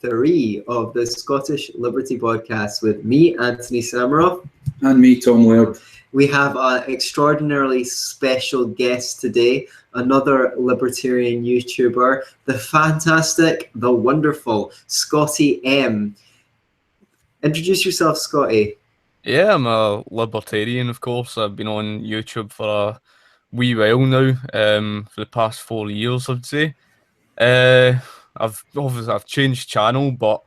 3 of the Scottish Liberty podcast with me, Antony Sammeroff. And me, Tom Laird. We have an extraordinarily special guest today, another Libertarian YouTuber, the fantastic, the wonderful Scotty M. Introduce yourself, Scotty. Yeah, I'm a Libertarian, of course. I've been on YouTube for a wee while now, for the past 4 years, I'd say. I've changed channel, but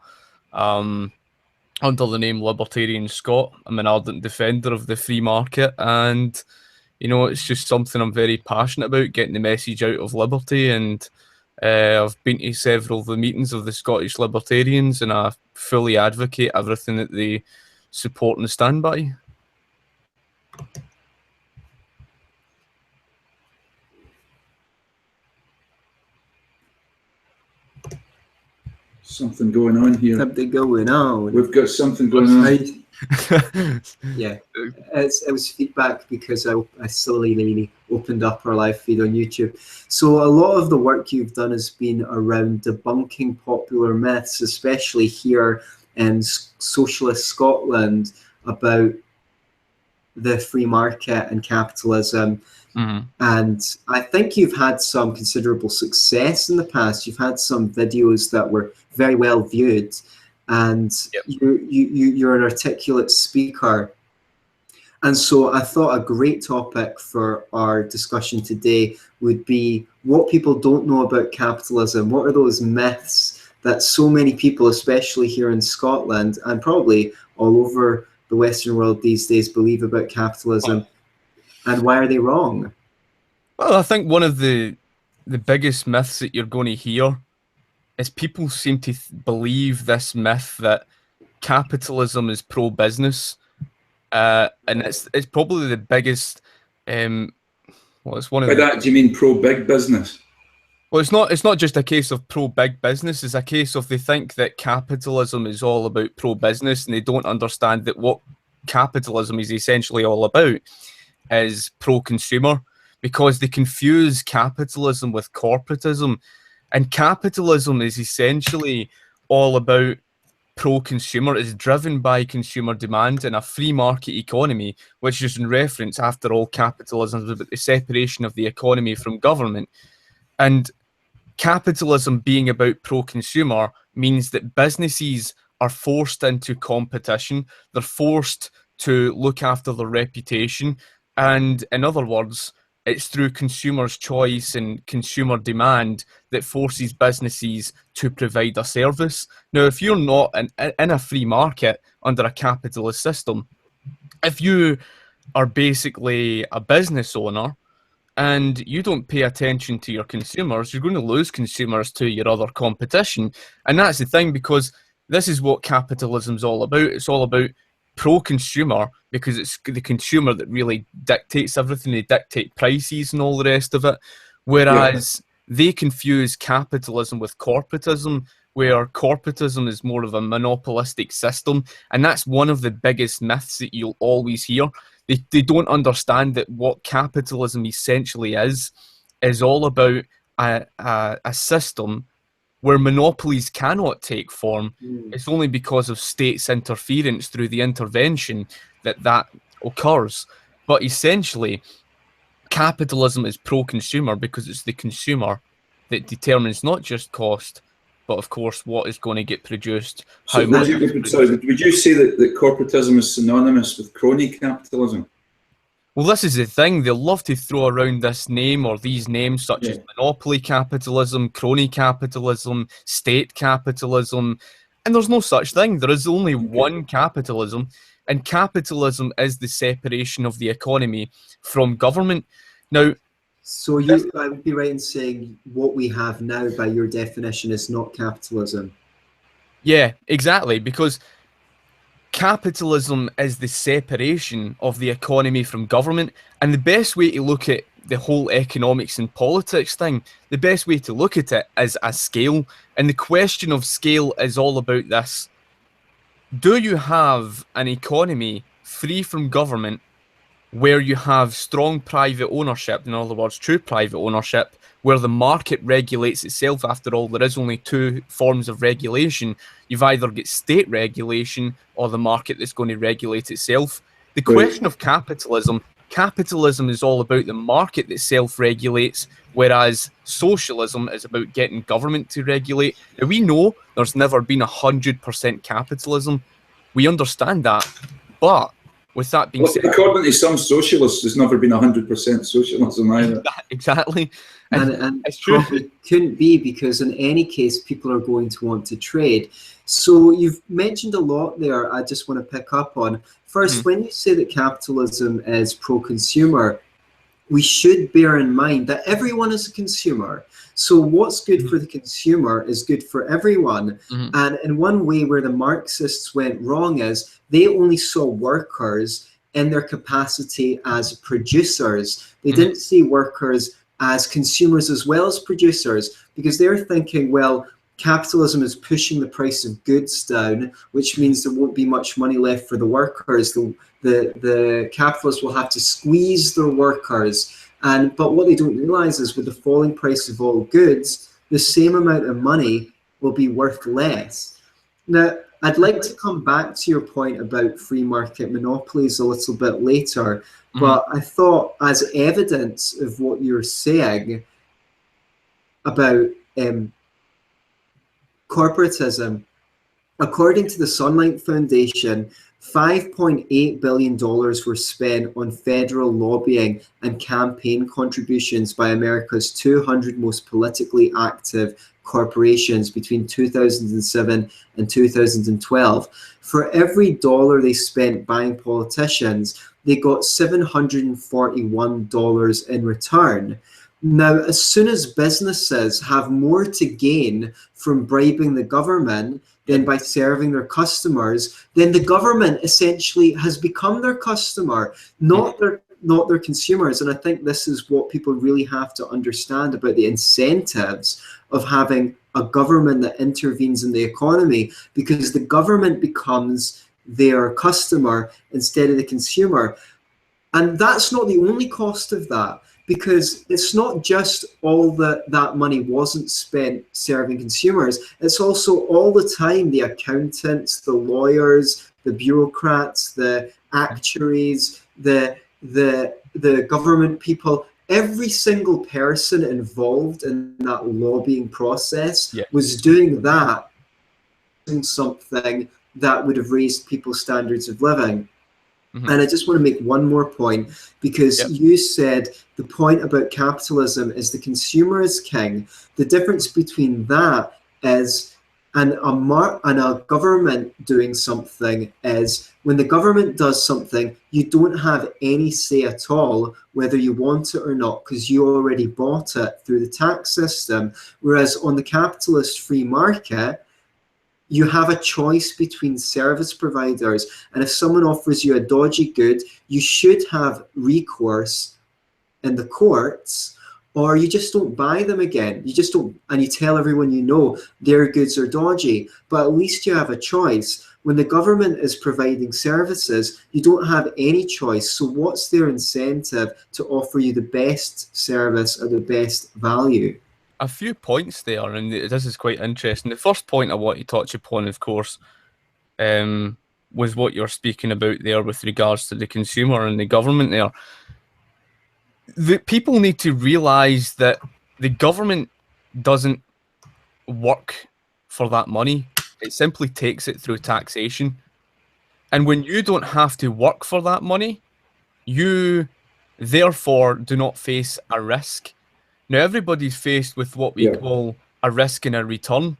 under the name Libertarian Scot. I'm an ardent defender of the free market, and it's just something I'm very passionate about, getting the message out of liberty. And I've been to several of the meetings of the Scottish Libertarians, and I fully advocate everything that they support and stand by. Something going on here. Something going on. We've got something going on. Yeah, it was feedback because I slowly opened up our live feed on YouTube. So a lot of the work you've done has been around debunking popular myths, especially here in socialist Scotland, about the free market and capitalism. Mm-hmm. And I think you've had some considerable success in the past. You've had some videos that were very well viewed, and yep. You're an articulate speaker. And so I thought a great topic for our discussion today would be what people don't know about capitalism. What are those myths that so many people, especially here in Scotland and probably all over the Western world these days, believe about capitalism, and why are they wrong? Well, I think one of the biggest myths that you're going to hear is people seem to believe this myth that capitalism is pro-business, and it's probably the biggest. It's one of. By that, do you mean pro-big business? Well, it's not just a case of pro-big business. It's a case of they think that capitalism is all about pro-business, and they don't understand that what capitalism is essentially all about is pro-consumer, because they confuse capitalism with corporatism. And capitalism is essentially all about pro-consumer. It's driven by consumer demand in a free market economy, which is in reference, after all, capitalism is about the separation of the economy from government. And capitalism being about pro-consumer means that businesses are forced into competition. They're forced to look after their reputation. And in other words, it's through consumers' choice and consumer demand that forces businesses to provide a service. Now, if you're not in a free market under a capitalist system, if you are basically a business owner and you don't pay attention to your consumers, you're going to lose consumers to your other competition. And that's the thing, because this is what capitalism's all about. It's all about pro-consumer, because it's the consumer that really dictates everything. They dictate prices and all the rest of it. Whereas they confuse capitalism with corporatism, where corporatism is more of a monopolistic system. And that's one of the biggest myths that you'll always hear. They don't understand that what capitalism essentially is all about a system where monopolies cannot take form. It's only because of states' interference through the intervention that occurs. But essentially, capitalism is pro-consumer because it's the consumer that determines not just cost, but of course what is going to get produced. So would you say that corporatism is synonymous with crony capitalism? Well, this is the thing. They love to throw around this name or these names such as monopoly capitalism, crony capitalism, state capitalism, and there's no such thing. There is only one capitalism, and capitalism is the separation of the economy from government. Now, so I would be right in saying what we have now, by your definition, is not capitalism. Yeah, exactly, because capitalism is the separation of the economy from government. And the best way to look at the whole economics and politics thing, the best way to look at it is a scale. And the question of scale is all about this. Do you have an economy free from government where you have strong private ownership, in other words, true private ownership, where the market regulates itself. After all, there is only two forms of regulation. You've either got state regulation or the market that's going to regulate itself. The question of capitalism is all about the market that self-regulates, whereas socialism is about getting government to regulate. Now, we know there's never been 100% capitalism. We understand that. But with that being said, according to some socialists, there's never been 100% socialism either. Exactly. And it's true. Probably couldn't be, because in any case, people are going to want to trade. So you've mentioned a lot there I just want to pick up on. First, when you say that capitalism is pro-consumer, we should bear in mind that everyone is a consumer. So what's good for the consumer is good for everyone. And in one way where the Marxists went wrong is they only saw workers in their capacity as producers. They didn't see workers as consumers as well as producers, because they're thinking, well, capitalism is pushing the price of goods down, which means there won't be much money left for the workers. The capitalists will have to squeeze their workers. But what they don't realize is with the falling price of all goods, the same amount of money will be worth less. Now, I'd like to come back to your point about free market monopolies a little bit later, but I thought as evidence of what you're saying about corporatism, according to the Sunlight Foundation, $5.8 billion were spent on federal lobbying and campaign contributions by America's 200 most politically active corporations between 2007 and 2012. For every dollar they spent buying politicians, they got $741 in return. Now, as soon as businesses have more to gain from bribing the government than by serving their customers, then the government essentially has become their customer, not their consumers. And I think this is what people really have to understand about the incentives of having a government that intervenes in the economy, because the government becomes their customer instead of the consumer. And that's not the only cost of that, because it's not just all that money wasn't spent serving consumers. It's also all the time the accountants, the lawyers, the bureaucrats, the actuaries, the government people, every single person involved in that lobbying process was doing that, something that would have raised people's standards of living. And I just want to make one more point, because you said the point about capitalism is the consumer is king. The difference between that is and a government doing something is when the government does something, you don't have any say at all whether you want it or not, because you already bought it through the tax system. Whereas on the capitalist free market, you have a choice between service providers, and if someone offers you a dodgy good, you should have recourse in the courts, or you just don't buy them again. You just don't, and you tell everyone you know their goods are dodgy, but at least you have a choice. When the government is providing services, you don't have any choice. So what's their incentive to offer you the best service at the best value? A few points there, and this is quite interesting. The first point I want to touch upon, of course, was what you're speaking about there with regards to the consumer and the government there. The people need to realise that the government doesn't work for that money. It simply takes it through taxation. And when you don't have to work for that money, you therefore do not face a risk. Now, everybody's faced with what we call a risk and a return.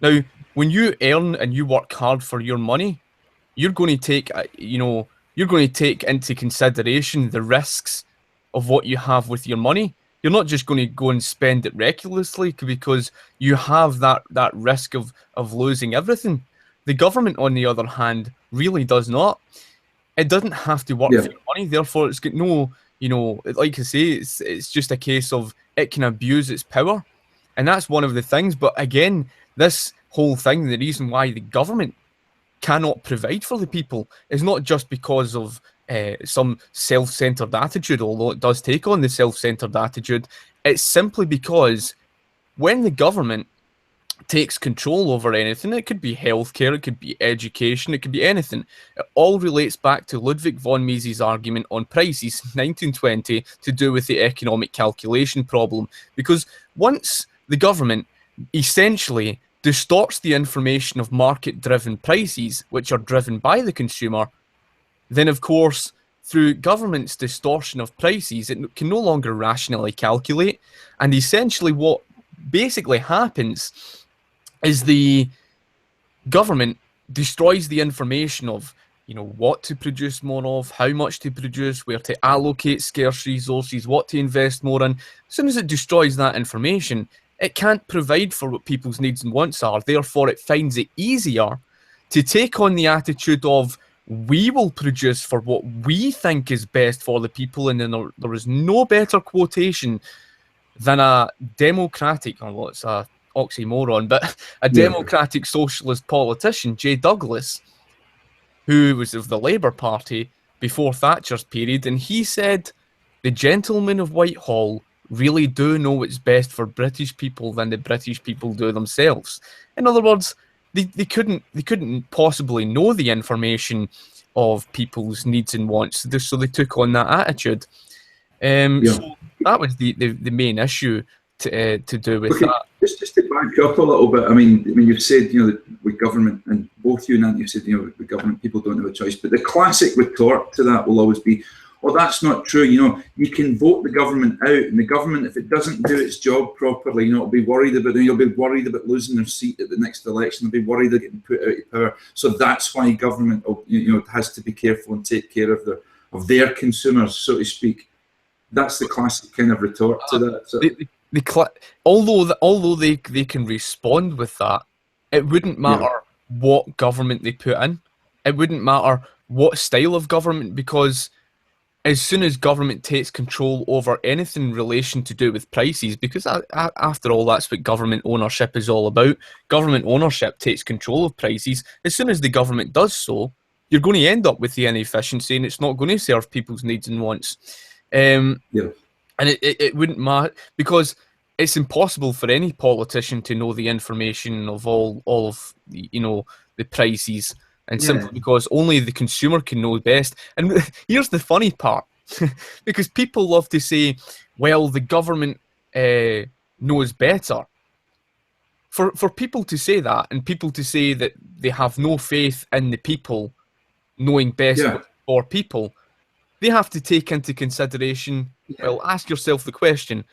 Now, when you earn and you work hard for your money, you're going to take, you're going to take into consideration the risks of what you have with your money. You're not just going to go and spend it recklessly because you have that risk of losing everything. The government, on the other hand, really does not. It doesn't have to work for your money. Therefore, it's got no, like I say, it's just a case of it can abuse its power. And that's one of the things. But again, this whole thing, the reason why the government cannot provide for the people is not just because of some self-centered attitude, although it does take on the self-centered attitude. It's simply because when the government takes control over anything, it could be healthcare, it could be education, it could be anything. It all relates back to Ludwig von Mises' argument on prices, 1920, to do with the economic calculation problem. Because once the government essentially distorts the information of market-driven prices, which are driven by the consumer, then of course, through government's distortion of prices, it can no longer rationally calculate. And essentially what basically happens is the government destroys the information of, what to produce more of, how much to produce, where to allocate scarce resources, what to invest more in. As soon as it destroys that information, it can't provide for what people's needs and wants are. Therefore, it finds it easier to take on the attitude of, we will produce for what we think is best for the people, and then there is no better quotation than a democratic, well, it's a oxymoron, but a democratic socialist politician, J. Douglas, who was of the Labour Party before Thatcher's period, and he said, the gentlemen of Whitehall really do know what's best for British people than the British people do themselves. In other words, they couldn't possibly know the information of people's needs and wants, so they took on that attitude. So that was the main issue to do with that. Just to back up a little bit, I mean, you've said, that with government, and both you and Antony said, with government, people don't have a choice. But the classic retort to that will always be, well, that's not true. You can vote the government out, and the government, if it doesn't do its job properly, it'll be worried about, you'll be worried about losing their seat at the next election. They'll be worried they're getting put out of power. So that's why government, has to be careful and take care of their consumers, so to speak. That's the classic kind of retort to that. So. Although they can respond with that, it wouldn't matter what government they put in. It wouldn't matter what style of government, because as soon as government takes control over anything in relation to do with prices, because after all, that's what government ownership is all about. Government ownership takes control of prices. As soon as the government does so, you're going to end up with the inefficiency, and it's not going to serve people's needs and wants. And it wouldn't matter, because it's impossible for any politician to know the information of all of the prices, and simply because only the consumer can know best. And here's the funny part, because people love to say, well, the government knows better. For people to say that, and people to say that they have no faith in the people knowing best for people, they have to take into consideration, well, ask yourself the question,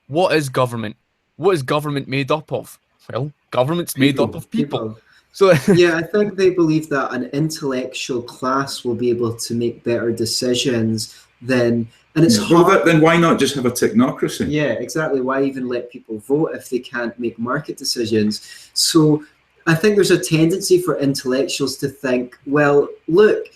what is government? What is government made up of? Well, government's made up of people. So I think they believe that an intellectual class will be able to make better decisions than, and it's hard. Well, then why not just have a technocracy? Yeah, exactly. Why even let people vote if they can't make market decisions? So I think there's a tendency for intellectuals to think, well, look,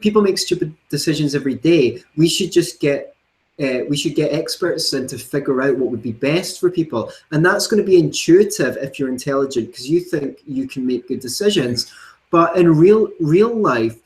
people make stupid decisions every day. We should just get experts in to figure out what would be best for people, and that's going to be intuitive if you're intelligent, because you think you can make good decisions. But in real life,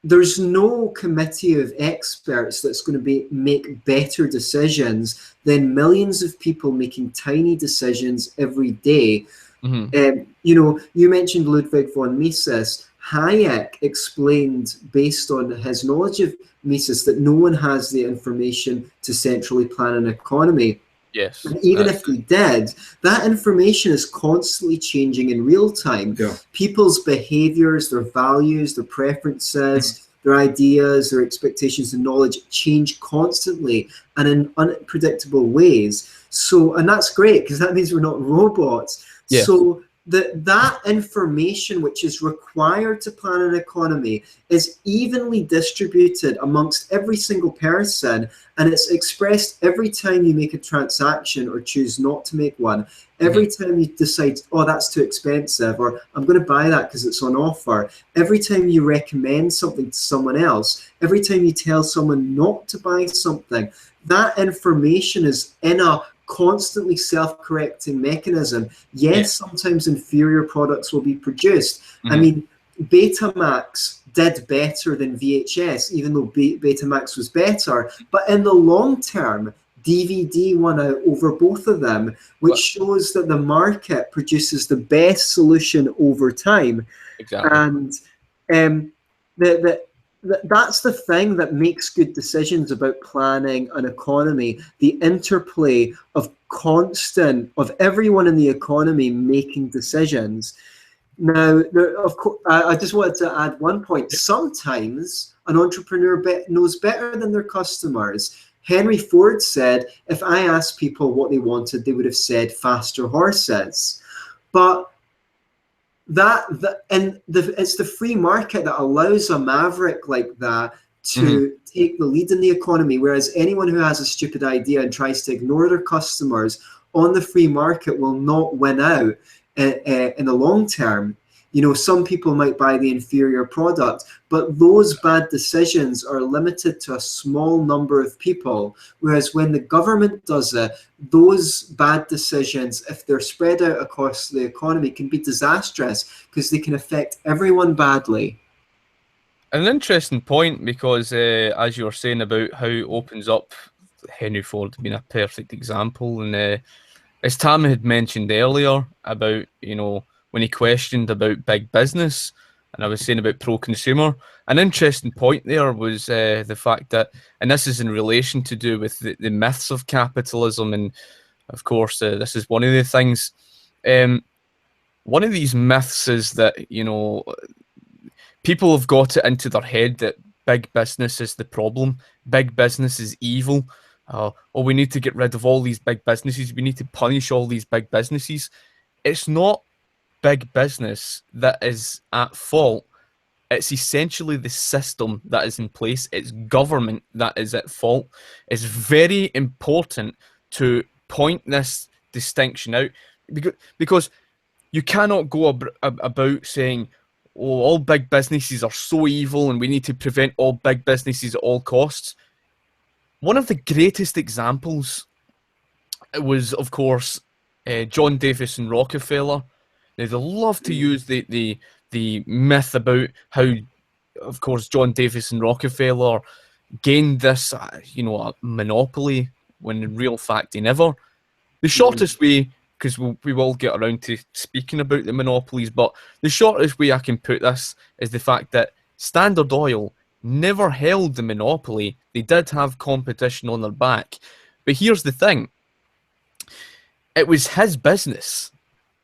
there's no committee of experts that's going to make better decisions than millions of people making tiny decisions every day. You mentioned Ludwig von Mises. Hayek explained, based on his knowledge of Mises, that no one has the information to centrally plan an economy. Yes. And even if they did, that information is constantly changing in real time. People's behaviors, their values, their preferences, their ideas, their expectations and knowledge change constantly and in unpredictable ways. So, and that's great, because that means we're not robots. So that information which is required to plan an economy is evenly distributed amongst every single person, and it's expressed every time you make a transaction or choose not to make one. Every time you decide, oh, that's too expensive, or I'm going to buy that because it's on offer. Every time you recommend something to someone else, every time you tell someone not to buy something, that information is in a constantly self-correcting mechanism. Yes, sometimes inferior products will be produced. I mean, Betamax did better than VHS, even though Betamax was better. But in the long term, DVD won out over both of them, which shows that the market produces the best solution over time. Exactly. And that's the thing that makes good decisions about planning an economy, the interplay of everyone in the economy making decisions. Now, of course, I just wanted to add one point. Sometimes an entrepreneur knows better than their customers. Henry Ford said, if I asked people what they wanted, they would have said faster horses. But it's the free market that allows a maverick like that to take the lead in the economy, whereas anyone who has a stupid idea and tries to ignore their customers on the free market will not win out in the long term. You know, some people might buy the inferior product, but those bad decisions are limited to a small number of people. Whereas when the government does it, those bad decisions, if they're spread out across the economy, can be disastrous because they can affect everyone badly. An interesting point, because as you were saying about how it opens up, Henry Ford being a perfect example, and as Tam had mentioned earlier about, you know, when he questioned about big business, and I was saying about pro-consumer, an interesting point there was the fact that, and this is in relation to do with the myths of capitalism, and of course this is one of the things. One of these myths is that, you know, people have got it into their head that big business is the problem, big business is evil. We need to get rid of all these big businesses. We need to punish all these big businesses. It's not big business that is at fault. It's essentially the system that is in place. It's government that is at fault. It's very important to point this distinction out, because you cannot go about saying, oh, all big businesses are so evil and we need to prevent all big businesses at all costs. One of the greatest examples was, of course, John Davis and Rockefeller. Now, they love to use the myth about how, of course, John Davis and Rockefeller gained this, you know, a monopoly, when in real fact they never. The shortest way, because we will get around to speaking about the monopolies, but the shortest way I can put this is the fact that Standard Oil never held the monopoly. They did have competition on their back. But here's the thing. It was his business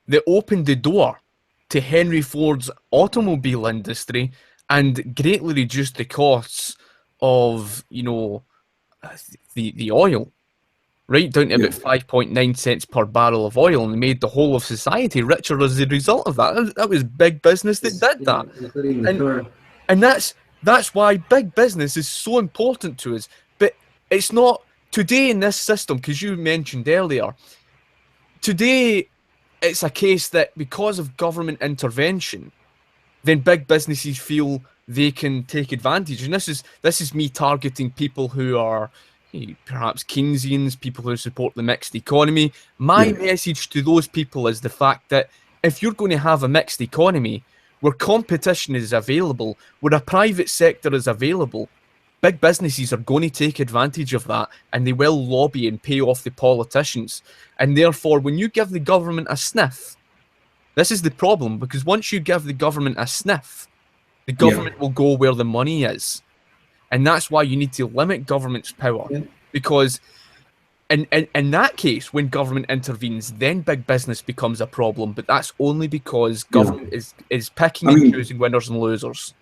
that opened the door to Henry Ford's automobile industry and greatly reduced the costs of, you know, the oil, right down to about 5.9 cents per barrel of oil, and made the whole of society richer as a result of that. That was big business that did that. And that's why big business is so important to us. But it's not today in this system, because you mentioned earlier, today it's a case that because of government intervention, then big businesses feel they can take advantage. And this is me targeting people who are perhaps Keynesians, people who support the mixed economy. My message to those people is the fact that if you're going to have a mixed economy where competition is available, where a private sector is available, big businesses are going to take advantage of that, and they will lobby and pay off the politicians. And therefore, when you give the government a sniff, this is the problem, because once you give the government a sniff, the government will go where the money is. And that's why you need to limit government's power, because in that case, when government intervenes, then big business becomes a problem. But that's only because government is picking and choosing winners and losers.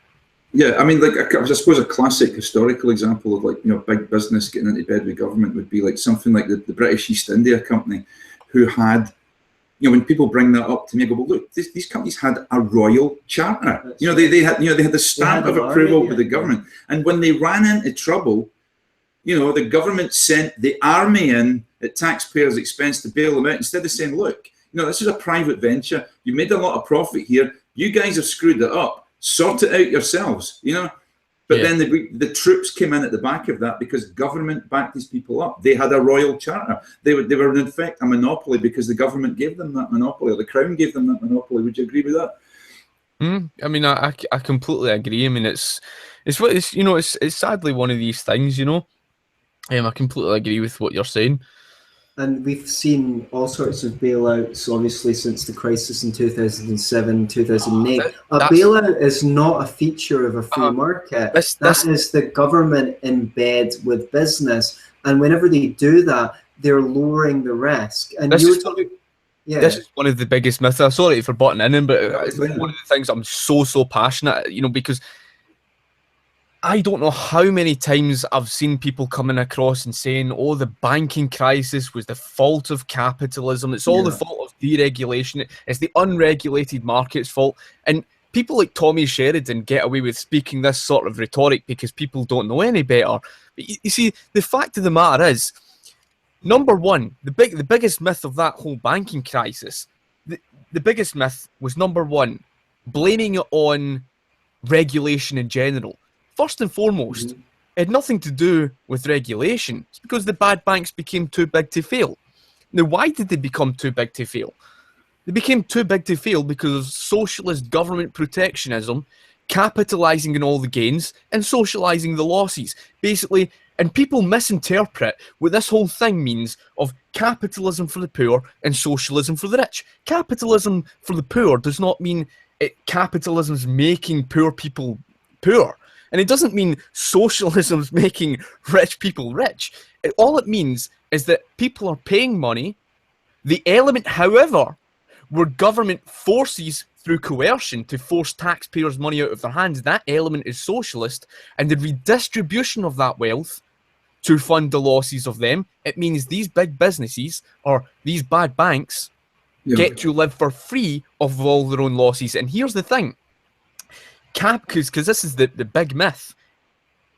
Yeah, I mean, like, I suppose a classic historical example of, like, you know, big business getting into bed with government would be like something like the British East India Company, who had, you know, when people bring that up to me, I go, well, look, these companies had a royal charter. That's they had the stamp of approval with the government. And when they ran into trouble, you know, the government sent the army in at taxpayers' expense to bail them out, instead of saying, look, you know, this is a private venture. You made a lot of profit here. You guys have screwed it up. Sort it out yourselves, you know. But then the troops came in at the back of that because government backed these people up. They had a royal charter. They were in fact a monopoly because the government gave them that monopoly, or the crown gave them that monopoly. Would you agree with that? I mean, I completely agree. I mean, it's sadly one of these things, you know. I completely agree with what you're saying. And we've seen all sorts of bailouts, obviously, since the crisis in 2007, 2008. A bailout is not a feature of a free market. That is the government in bed with business. And whenever they do that, they're lowering the risk. And this is one of the biggest myths. I'm sorry for butting in, but it's one of the things I'm so passionate, you know, because I don't know how many times I've seen people coming across and saying, oh, the banking crisis was the fault of capitalism. It's all the fault of deregulation. It's the unregulated market's fault. And people like Tommy Sheridan get away with speaking this sort of rhetoric because people don't know any better. But you see, the fact of the matter is, number one, the biggest myth of that whole banking crisis, the biggest myth was, number one, blaming it on regulation in general. First and foremost, it had nothing to do with regulation. It's because the bad banks became too big to fail. Now, why did they become too big to fail? They became too big to fail because of socialist government protectionism, capitalising on all the gains and socialising the losses. Basically, and people misinterpret what this whole thing means of capitalism for the poor and socialism for the rich. Capitalism for the poor does not mean capitalism's making poor people poor. And it doesn't mean socialism's making rich people rich. All it means is that people are paying money. The element, however, where government forces through coercion to force taxpayers' money out of their hands, that element is socialist. And the redistribution of that wealth to fund the losses of them, it means these big businesses or these bad banks get to live for free of all their own losses. And here's the thing. Because this is the big myth.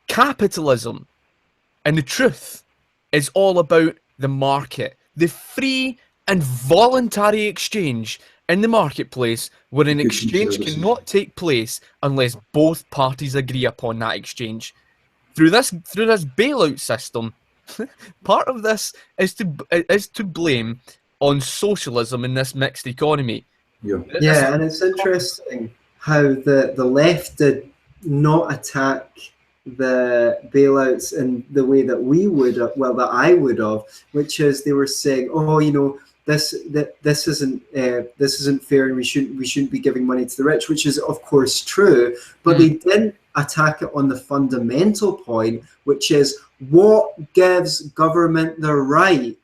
Capitalism and the truth is all about the market, the free and voluntary exchange in the marketplace, where an exchange cannot take place unless both parties agree upon that exchange. Through this bailout system, part of this is to blame on socialism in this mixed economy. Yeah, and it's interesting how the left did not attack the bailouts in the way that we would, that I would have, which is they were saying, oh, you know, this isn't fair, and we shouldn't be giving money to the rich, which is of course true, but they didn't attack it on the fundamental point, which is what gives government the right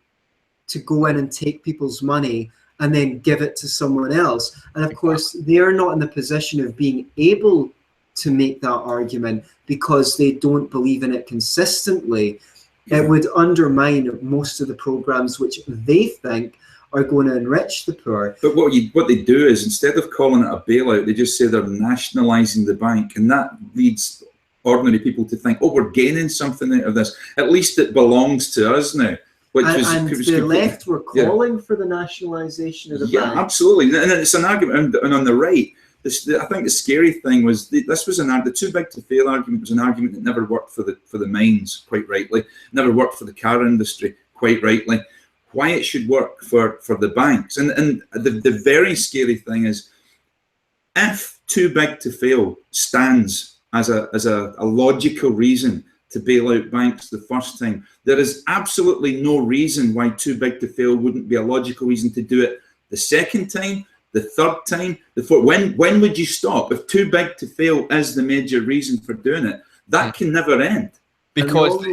to go in and take people's money and then give it to someone else. And of course, they're not in the position of being able to make that argument because they don't believe in it consistently. It would undermine most of the programs which they think are going to enrich the poor. But what they do is, instead of calling it a bailout, they just say they're nationalising the bank, and that leads ordinary people to think, oh, we're gaining something out of this. At least it belongs to us now. And the left were calling for the nationalisation of the bank. Yeah, absolutely. And it's an argument. And on the right, I think the scary thing was this was the too big to fail argument was an argument that never worked for the mines, quite rightly, never worked for the car industry, quite rightly. Why it should work for the banks. And the very scary thing is, if too big to fail stands as a logical reason to bail out banks the first time, there is absolutely no reason why too big to fail wouldn't be a logical reason to do it the second time, the third time, the fourth. When would you stop? If too big to fail is the major reason for doing it, that can never end. Because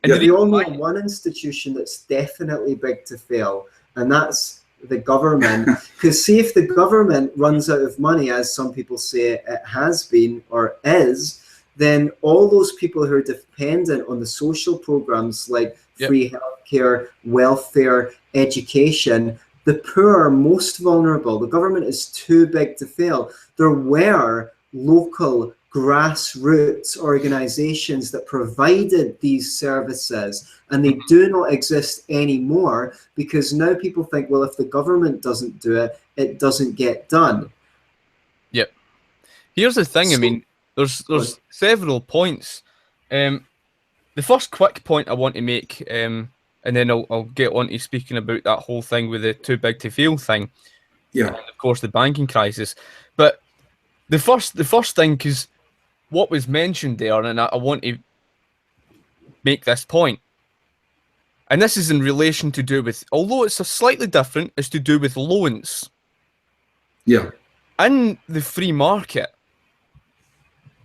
we all know one institution that's definitely big to fail, and that's the government. Because see, if the government runs out of money, as some people say it has been or is, then all those people who are dependent on the social programs like free healthcare, welfare, education, the poor are most vulnerable. The government is too big to fail. There were local grassroots organizations that provided these services, and they do not exist anymore because now people think, well, if the government doesn't do it, it doesn't get done. Yep. Here's the thing, I mean, there's several points. The first quick point I want to make, and then I'll get on to speaking about that whole thing with the too big to fail thing. Yeah. And of course, the banking crisis. But the first thing, because what was mentioned there, and I want to make this point, and this is in relation to do with, although it's a slightly different, it's to do with loans. Yeah. In the free market,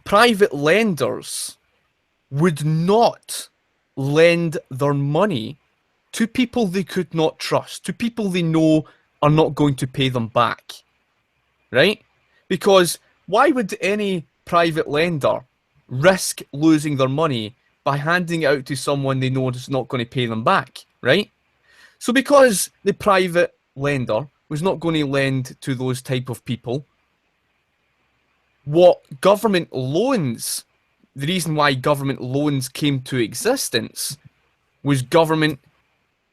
private lenders would not lend their money to people they could not trust, to people they know are not going to pay them back, right? Because why would any private lender risk losing their money by handing it out to someone they know is not going to pay them back, right? So because the private lender was not going to lend to those type of people, what government loans, the reason why government loans came to existence was government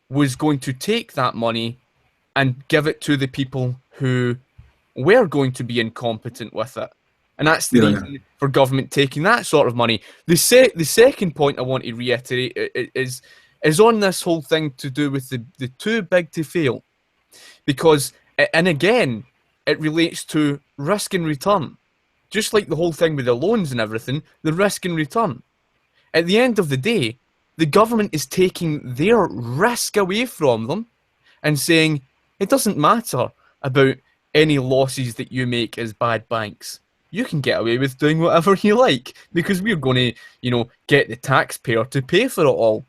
was going to take that money and give it to the people who were going to be incompetent with it. And that's the reason for government taking that sort of money. The second point I want to reiterate is on this whole thing to do with the too big to fail. Because, and again, it relates to risk and return. Just like the whole thing with the loans and everything, the risk and return. At the end of the day, the government is taking their risk away from them and saying, it doesn't matter about any losses that you make as bad banks. You can get away with doing whatever you like because we're going to, get the taxpayer to pay for it all.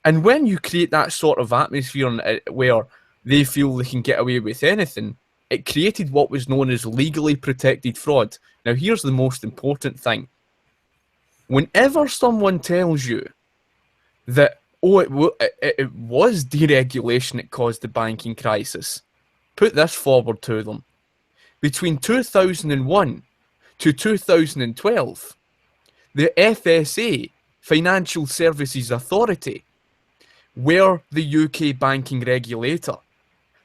And when you create that sort of atmosphere where they feel they can get away with anything, it created what was known as legally protected fraud. Now, here's the most important thing. Whenever someone tells you that, it was deregulation that caused the banking crisis, put this forward to them. Between 2001 to 2012, the FSA, Financial Services Authority, were the UK banking regulator.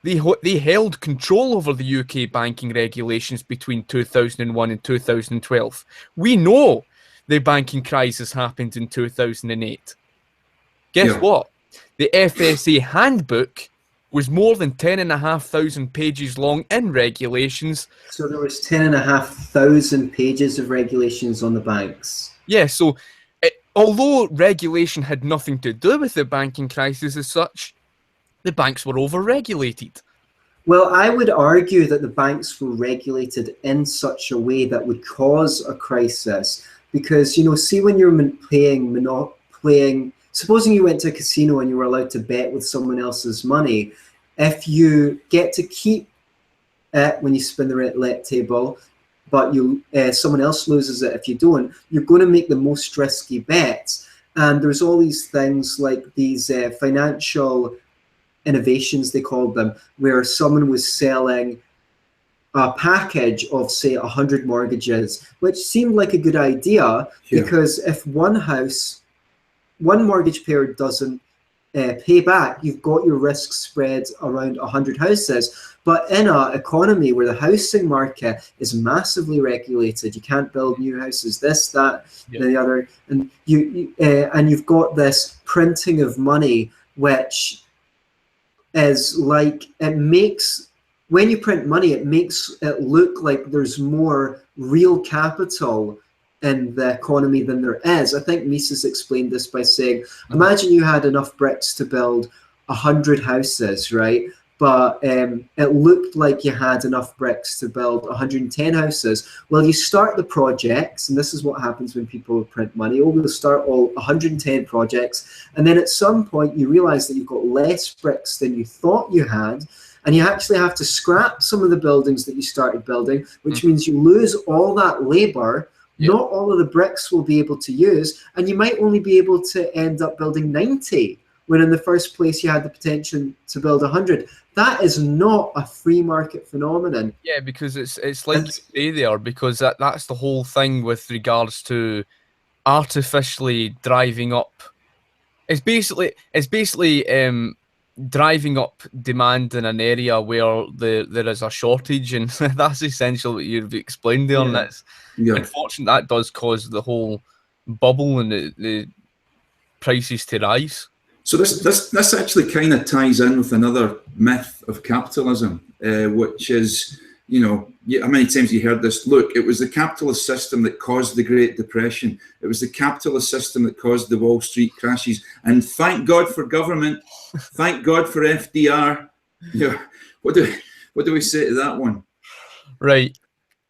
They held control over the UK banking regulations between 2001 and 2012. We know the banking crisis happened in 2008. Guess what? The FSA handbook was more than 10,500 pages long in regulations. So there was 10,500 pages of regulations on the banks. Yeah, so although regulation had nothing to do with the banking crisis as such, the banks were over-regulated. Well, I would argue that the banks were regulated in such a way that would cause a crisis. Because, see when you're playing, supposing you went to a casino and you were allowed to bet with someone else's money, if you get to keep it when you spin the roulette table, but someone else loses it if you don't, you're going to make the most risky bets. And there's all these things like these financial innovations, they called them, where someone was selling a package of, say, 100 mortgages, which seemed like a good idea because if one mortgage payer doesn't pay back, you've got your risk spread around 100 houses. But in an economy where the housing market is massively regulated, you can't build new houses, this, that, and the other, and you've got this printing of money, which is like, it makes, when you print money, it makes it look like there's more real capital in the economy than there is. I think Mises explained this by saying, imagine you had enough bricks to build 100 houses, right? But it looked like you had enough bricks to build 110 houses. Well, you start the projects, and this is what happens when people print money. Oh, we'll start all 110 projects, and then at some point you realize that you've got less bricks than you thought you had, and you actually have to scrap some of the buildings that you started building, which means you lose all that labor. Not all of the bricks will be able to use, and you might only be able to end up building 90, when in the first place you had the potential to build 100. That is not a free market phenomenon. Yeah, because it's like you say there, because that's the whole thing with regards to artificially driving up. It's basically driving up demand in an area where there is a shortage, and that's essentially what you've explained there. And unfortunately, that does cause the whole bubble and the prices to rise. So this actually kind of ties in with another myth of capitalism, which is, Yeah, how many times you heard this? Look, it was the capitalist system that caused the Great Depression. It was the capitalist system that caused the Wall Street crashes. And thank God for government. Thank God for FDR. Yeah, what do we say to that one? Right.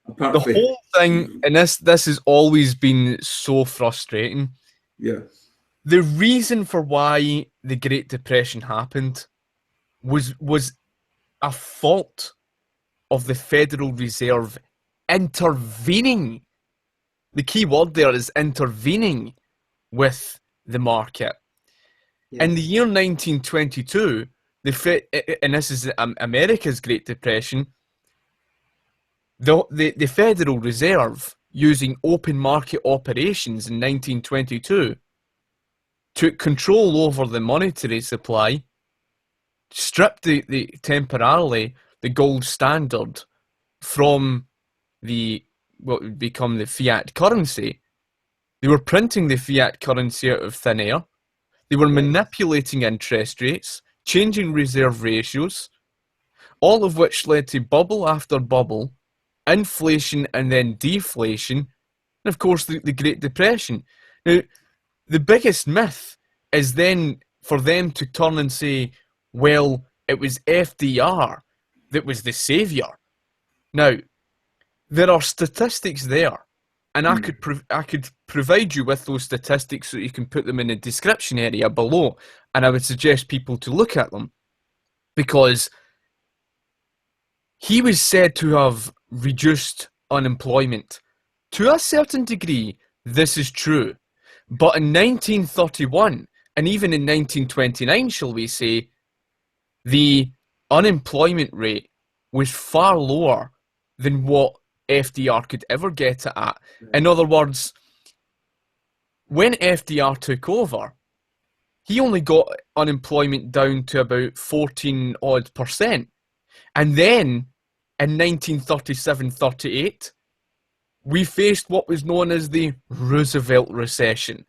Apart The from, whole thing, and this has always been so frustrating. yeah, The reason for why the Great Depression happened was a fault of the Federal Reserve intervening. The key word there is intervening with the market. Yes. In the year 1922, and this is America's Great Depression, the Federal Reserve, using open market operations in 1922, took control over the monetary supply, stripped temporarily the gold standard from what would become the fiat currency. They were printing the fiat currency out of thin air. They were manipulating interest rates, changing reserve ratios, all of which led to bubble after bubble, inflation and then deflation, and of course the Great Depression. Now, the biggest myth is then for them to turn and say, well, it was FDR that was the saviour. Now, there are statistics there, and I could provide you with those statistics so you can put them in the description area below, and I would suggest people to look at them, because he was said to have reduced unemployment. To a certain degree, this is true, but in 1931, and even in 1929, shall we say, the unemployment rate was far lower than what FDR could ever get it at. In other words, when FDR took over, he only got unemployment down to about 14 odd %. And then in 1937-38, we faced what was known as the Roosevelt recession.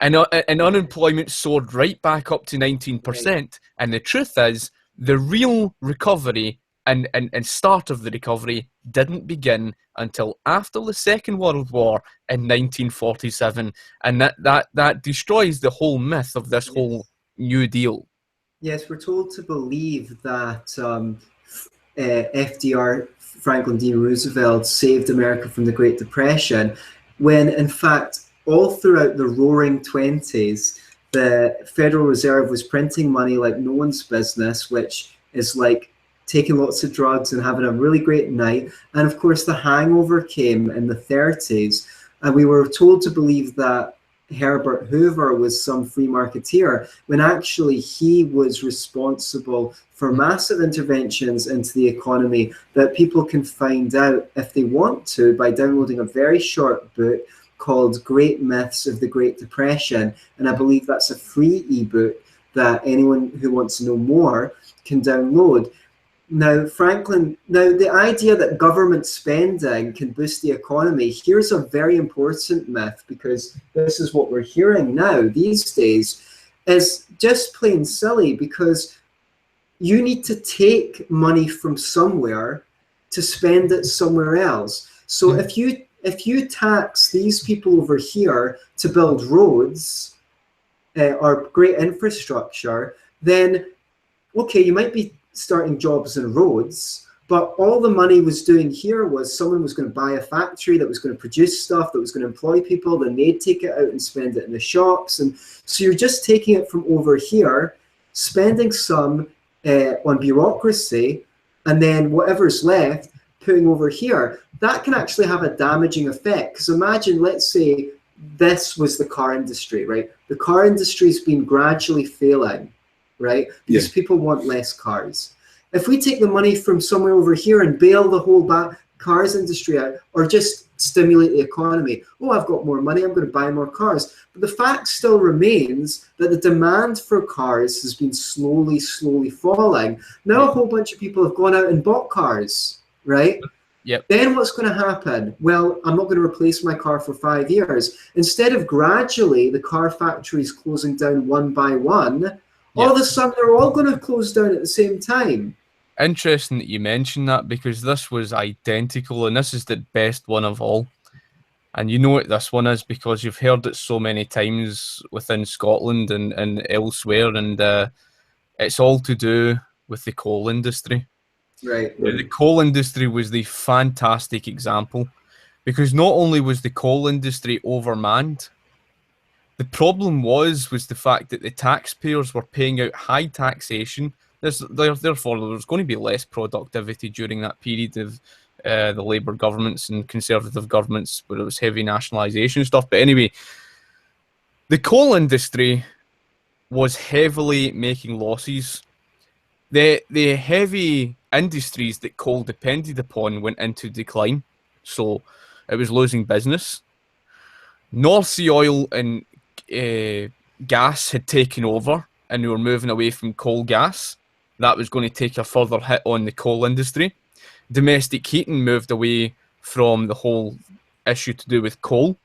And unemployment soared right back up to 19%. And the truth is, the real recovery and start of the recovery didn't begin until after the Second World War in 1947. And that destroys the whole myth of this whole New Deal. Yes, we're told to believe that FDR, Franklin D. Roosevelt, saved America from the Great Depression, when in fact all throughout the Roaring '20s, the Federal Reserve was printing money like no one's business, which is like taking lots of drugs and having a really great night. And of course, the hangover came in the '30s, and we were told to believe that Herbert Hoover was some free marketeer, when actually he was responsible for massive interventions into the economy that people can find out if they want to by downloading a very short book called Great Myths of the Great Depression. And I believe that's a free ebook that anyone who wants to know more can download. Now, the idea that government spending can boost the economy, here's a very important myth, because this is what we're hearing now these days, is just plain silly, because you need to take money from somewhere to spend it somewhere else. So if you tax these people over here to build roads or great infrastructure, then, okay, you might be starting jobs in roads, but all the money was doing here was someone was going to buy a factory that was going to produce stuff, that was going to employ people, then they'd take it out and spend it in the shops. And so you're just taking it from over here, spending some on bureaucracy, and then whatever's left, putting over here. That can actually have a damaging effect, because imagine, let's say this was the car industry, right? The car industry's been gradually failing, right? Because people want less cars. If we take the money from somewhere over here and bail the whole cars industry out, or just stimulate the economy, oh, I've got more money, I'm going to buy more cars. But the fact still remains that the demand for cars has been slowly falling. Now a whole bunch of people have gone out and bought cars, right? Yep. Then what's going to happen? Well, I'm not going to replace my car for 5 years. Instead of gradually the car factories closing down one by one, all of a sudden they're all going to close down at the same time. interesting that you mentioned that, because this was identical, and this is the best one of all. And you know what this one is because you've heard it so many times within Scotland and elsewhere, and it's all to do with the coal industry. Right. The coal industry was the fantastic example, because not only was the coal industry overmanned, the problem was the fact that the taxpayers were paying out high taxation. Therefore, there was going to be less productivity during that period of the Labour governments and Conservative governments, where it was heavy nationalisation stuff. But anyway, the coal industry was heavily making losses. The heavy industries that coal depended upon went into decline, so it was losing business. North Sea oil and gas had taken over, and we were moving away from coal gas. That was going to take a further hit on the coal industry. Domestic heating moved away from the whole issue to do with coal.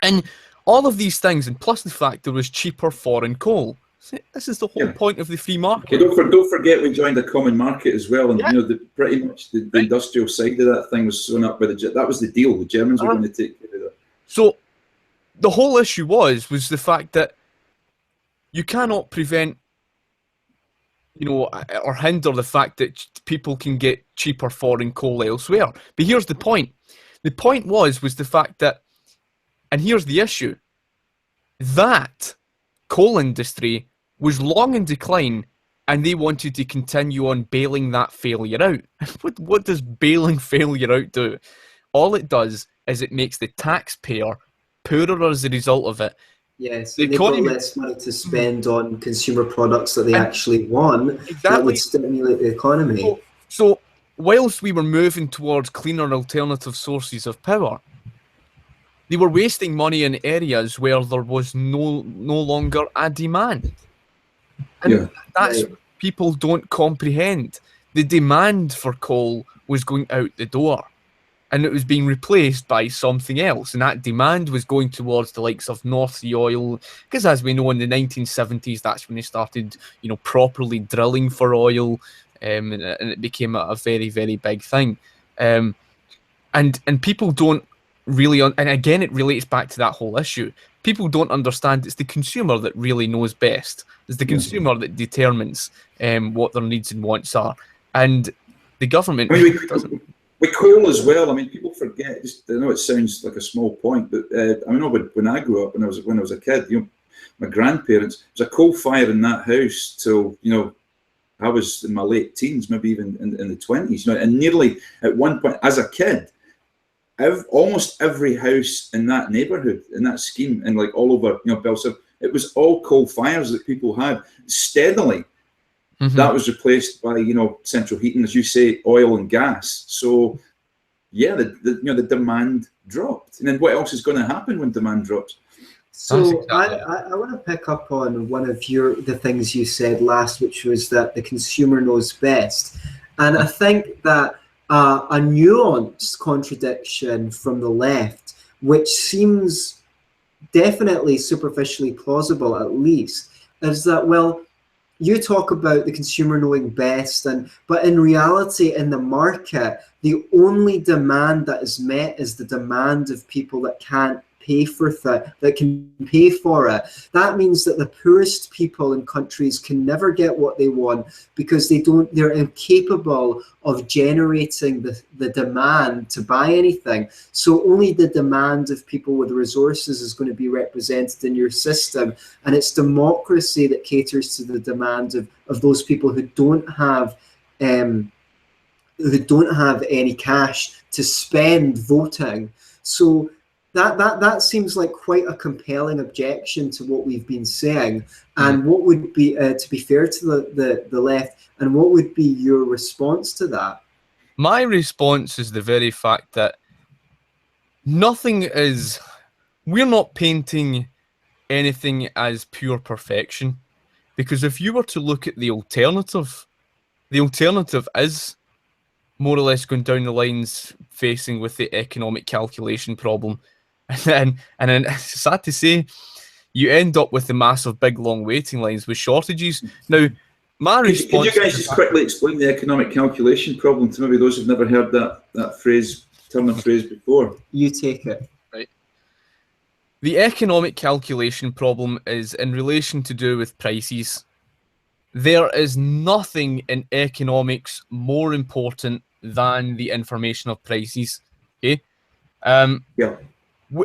And all of these things, and plus the fact there was cheaper foreign coal. This is the whole point of the free market. But don't forget we joined the common market as well, and pretty much the industrial side of that thing was sewn up by that was the deal. The Germans were going to take care of that. So the whole issue was the fact that you cannot prevent, or hinder the fact that people can get cheaper foreign coal elsewhere. But here's the point. The point was the fact that, and here's the issue, that coal industry was long in decline, and they wanted to continue on bailing that failure out. What does bailing failure out do? All it does is it makes the taxpayer poorer as a result of it. Yes, they've got less money to spend on consumer products that they actually want. That would stimulate the economy. So whilst we were moving towards cleaner alternative sources of power, they were wasting money in areas where there was no longer a demand. And that's what people don't comprehend. The demand for coal was going out the door, and it was being replaced by something else. And that demand was going towards the likes of North Sea oil, because as we know, in the 1970s, that's when they started, properly drilling for oil, and it became a very, very big thing. And people don't really, and again, it relates back to that whole issue. People don't understand it's the consumer that really knows best. It's the consumer that determines what their needs and wants are. And the government doesn't. With coal as well, I mean, people forget. I know it sounds like a small point, but I know when I grew up, when I was a kid, my grandparents, there was a coal fire in that house till I was in my late teens, maybe even in the 20s. And nearly at one point, as a kid, almost every house in that neighbourhood, in that scheme, and like all over Belsive, it was all coal fires that people had steadily. Mm-hmm. That was replaced by central heating, as you say, oil and gas. So the demand dropped. And then what else is going to happen when demand drops? So I want to pick up on one of the things you said last, which was that the consumer knows best. And I think that a nuanced contradiction from the left, which seems definitely superficially plausible at least, is that, well, you talk about the consumer knowing best, but in reality, in the market, the only demand that is met is the demand of people that can't pay for that can pay for it. That means that the poorest people in countries can never get what they want because they're incapable of generating the demand to buy anything. So only the demand of people with resources is going to be represented in your system, and it's democracy that caters to the demand of those people who don't have any cash to spend voting. So that seems like quite a compelling objection to what we've been saying. And what would be, to be fair to the left, and what would be your response to that? My response is the very fact that we're not painting anything as pure perfection. Because if you were to look at the alternative is more or less going down the lines facing with the economic calculation problem. And then it's sad to say, you end up with the massive big long waiting lines with shortages. Now, My Could response. you guys just quickly explain the economic calculation problem to maybe those who've never heard that phrase, turn of phrase before? You take it. Right. The economic calculation problem is in relation to do with prices. There is nothing in economics more important than the information of prices. Okay. Yeah.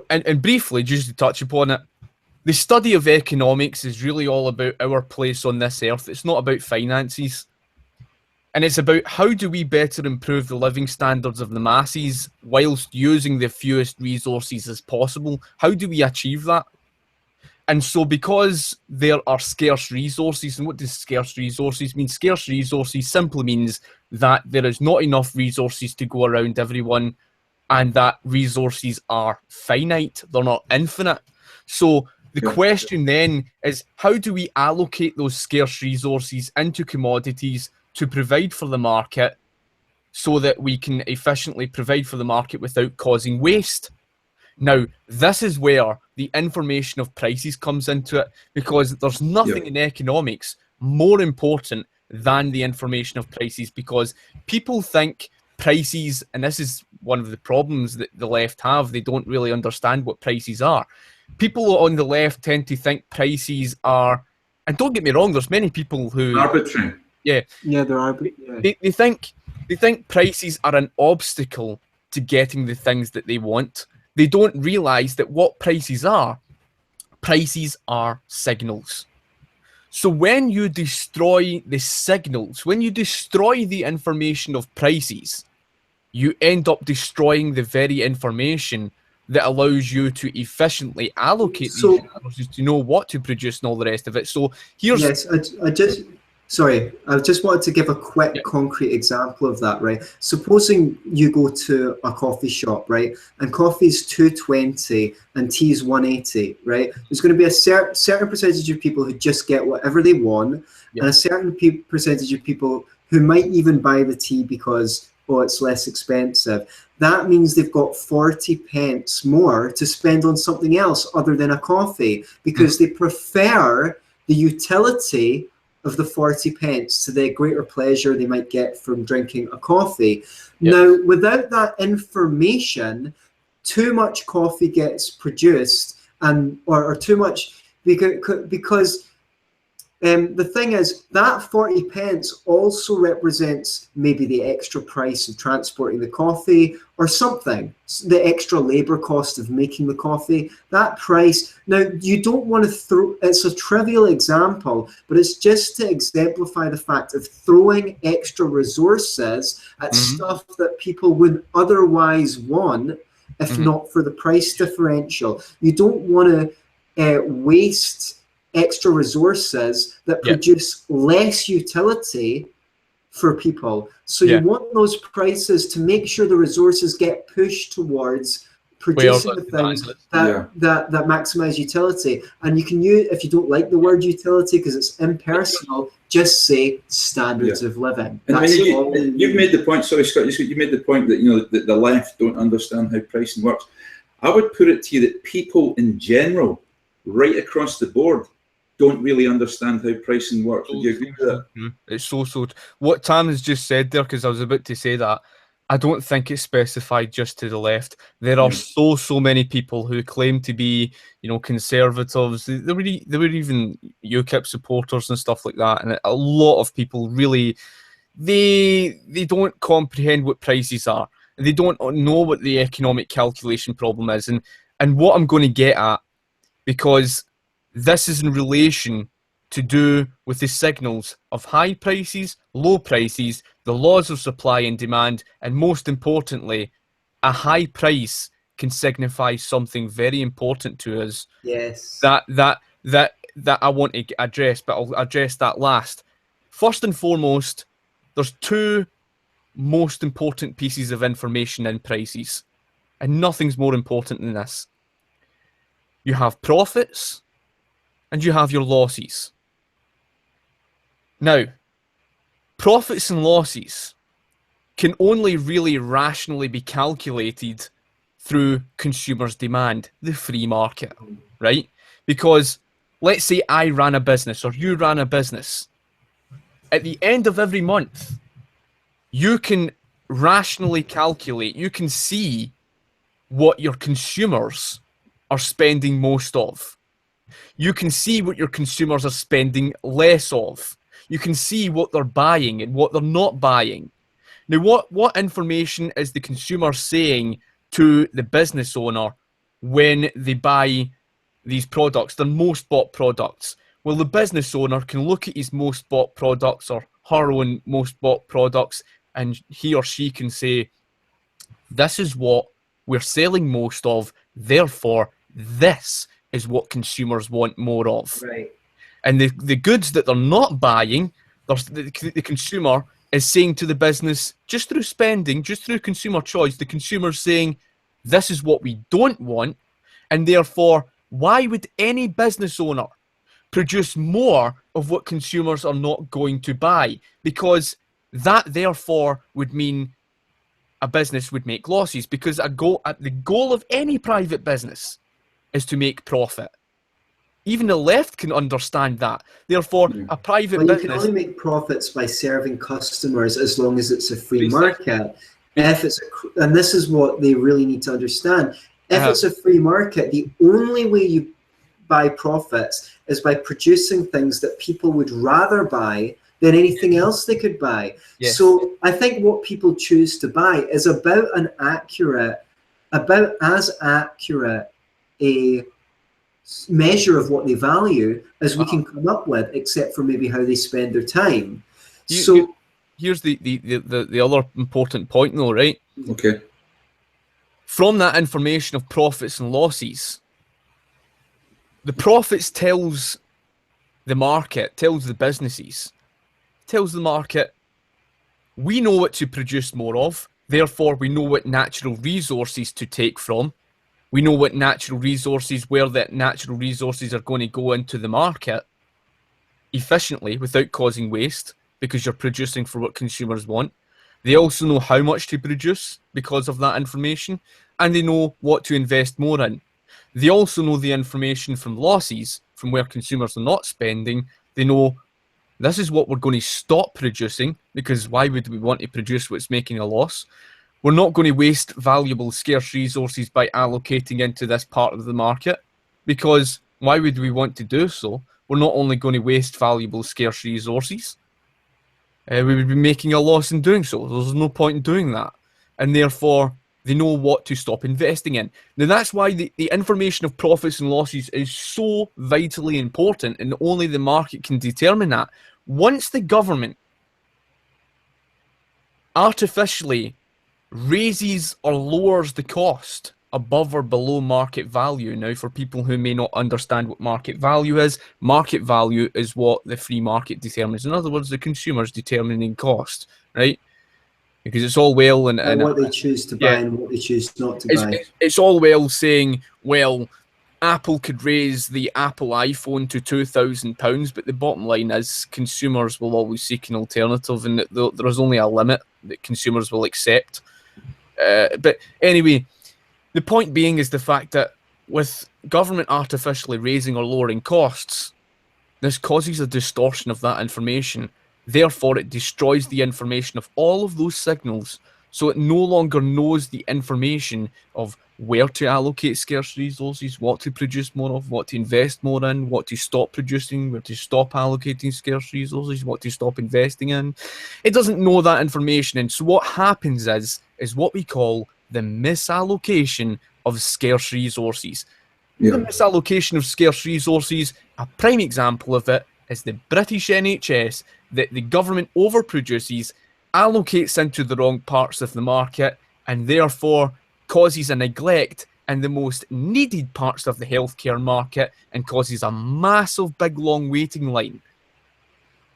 And briefly, just to touch upon it, the study of economics is really all about our place on this earth. It's not about finances. And it's about how do we better improve the living standards of the masses whilst using the fewest resources as possible. How do we achieve that? And so because there are scarce resources, and what does scarce resources mean? Scarce resources simply means that there is not enough resources to go around everyone, and that resources are finite, they're not infinite. So the question then is, how do we allocate those scarce resources into commodities to provide for the market so that we can efficiently provide for the market without causing waste? Now, this is where the information of prices comes into it, because there's nothing in economics more important than the information of prices, because people think prices, and this is one of the problems that the left have, they don't really understand what prices are. People on the left tend to think prices are, and don't get me wrong, there's many people who... Arbitrary. Yeah, they're arbitrary. They think prices are an obstacle to getting the things that they want. They don't realise that what prices are signals. So when you destroy the signals, when you destroy the information of prices, you end up destroying the very information that allows you to efficiently allocate these resources to know what to produce and all the rest of it. So here's... Yes, I just wanted to give a quick concrete example of that, right? Supposing you go to a coffee shop, right, and coffee's $2.20 and tea's $1.80, right? There's going to be a certain percentage of people who just get whatever they want, and a certain percentage of people who might even buy the tea because, oh, it's less expensive. That means they've got 40 pence more to spend on something else other than a coffee, because they prefer the utility of the 40 pence to the greater pleasure they might get from drinking a coffee. Now, without that information, too much coffee gets produced, and or too much, because the thing is, that 40 pence also represents maybe the extra price of transporting the coffee or something, the extra labor cost of making the coffee, that price. Now, you don't want to throw, it's a trivial example, but it's just to exemplify the fact of throwing extra resources at stuff that people would otherwise want if not for the price differential. You don't want to waste extra resources that produce less utility for people. So you want those prices to make sure the resources get pushed towards producing the things that maximize utility. And you can use, if you don't like the word utility because it's impersonal, just say standards of living. And I mean, you've made the point, sorry Scott, you made the point that, you know, that the left don't understand how pricing works. I would put it to you that people in general, right across the board, don't really understand how pricing works. Would you agree with that? It's so what Tam has just said there, because I was about to say that, I don't think it's specified just to the left. There are so many people who claim to be, you know, conservatives. There were even UKIP supporters and stuff like that, and a lot of people really, they don't comprehend what prices are. They don't know what the economic calculation problem is, and what I'm going to get at, because this is in relation to do with the signals of high prices, low prices, the laws of supply and demand, and most importantly, a high price can signify something very important to us. Yes. That I want to address, but I'll address that last. First and foremost, there's two most important pieces of information in prices, and nothing's more important than this. You have profits, and you have your losses. Now, profits and losses can only really rationally be calculated through consumers' demand, the free market, right? Because let's say I ran a business or you ran a business. At the end of every month, you can rationally calculate, you can see what your consumers are spending most of. You can see what your consumers are spending less of. You can see what they're buying and what they're not buying. Now, what information is the consumer saying to the business owner when they buy these products, their most bought products? Well, the business owner can look at his most bought products or her own most bought products, and he or she can say, this is what we're selling most of, therefore this is what consumers want more of. Right. And the goods that they're not buying, the consumer is saying to the business, just through spending, just through consumer choice, the consumer's saying, this is what we don't want, and therefore, why would any business owner produce more of what consumers are not going to buy? Because that, therefore, would mean a business would make losses, because the goal of any private business is to make profit. Even the left can understand that. Therefore, a private business... You can only make profits by serving customers as long as it's a free market. And this is what they really need to understand. If it's a free market, the only way you buy profits is by producing things that people would rather buy than anything else they could buy. Yes. So I think what people choose to buy is about as accurate a measure of what they value as we can come up with, except for maybe how they spend their time. Here's the other important point though, right? Okay. From that information of profits and losses, the profits tells the market, tells the businesses, tells the market, we know what to produce more of, therefore we know what natural resources to take from. We know what natural resources, where that natural resources are going to go into the market efficiently without causing waste, because you're producing for what consumers want. They also know how much to produce because of that information, and they know what to invest more in. They also know the information from losses, from where consumers are not spending. They know this is what we're going to stop producing, because why would we want to produce what's making a loss? We're not going to waste valuable, scarce resources by allocating into this part of the market, because why would we want to do so? We're not only going to waste valuable, scarce resources, we would be making a loss in doing so. There's no point in doing that. And therefore, they know what to stop investing in. Now, that's why the information of profits and losses is so vitally important, and only the market can determine that. Once the government artificially raises or lowers the cost above or below market value. Now, for people who may not understand what market value is what the free market determines. In other words, the consumer's determining cost, right? Because it's all well and what they choose to buy and what they choose not to buy. It's all well saying, well, Apple could raise the Apple iPhone to £2,000, but the bottom line is consumers will always seek an alternative, and there is only a limit that consumers will accept. But anyway, the point being is the fact that with government artificially raising or lowering costs, this causes a distortion of that information. Therefore, it destroys the information of all of those signals, so it no longer knows the information of where to allocate scarce resources, what to produce more of, what to invest more in, what to stop producing, where to stop allocating scarce resources, what to stop investing in. It doesn't know that information, and so what happens is what we call the misallocation of scarce resources. The misallocation of scarce resources, a prime example of it is the British NHS, that the government overproduces, allocates into the wrong parts of the market, and therefore causes a neglect in the most needed parts of the healthcare market, and causes a massive, big, long waiting line.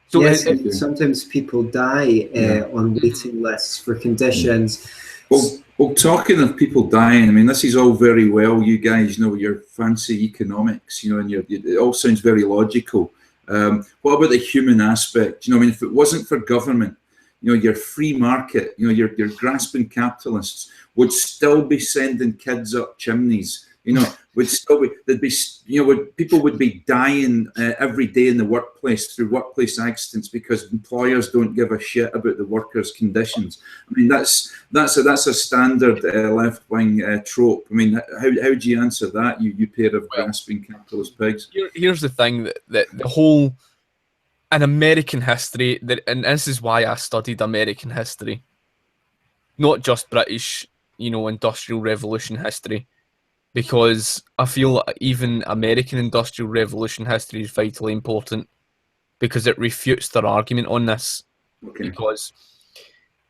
So yes, sometimes people die on waiting lists for conditions. Well, talking of people dying, I mean, this is all very well, you guys know your fancy economics, and it all sounds very logical. What about the human aspect? I mean, if it wasn't for government, your free market, your grasping capitalists would still be sending kids up chimneys, would still be, there'd be, people would be dying every day in the workplace through workplace accidents because employers don't give a shit about the workers' conditions. I mean, that's a standard left-wing trope. I mean, how do you answer that, you pair of grasping capitalist pigs? Here's the thing, that the whole, in American history, and this is why I studied American history, not just British, industrial revolution history, because I feel even American industrial revolution history is vitally important because it refutes their argument on this. Okay. Because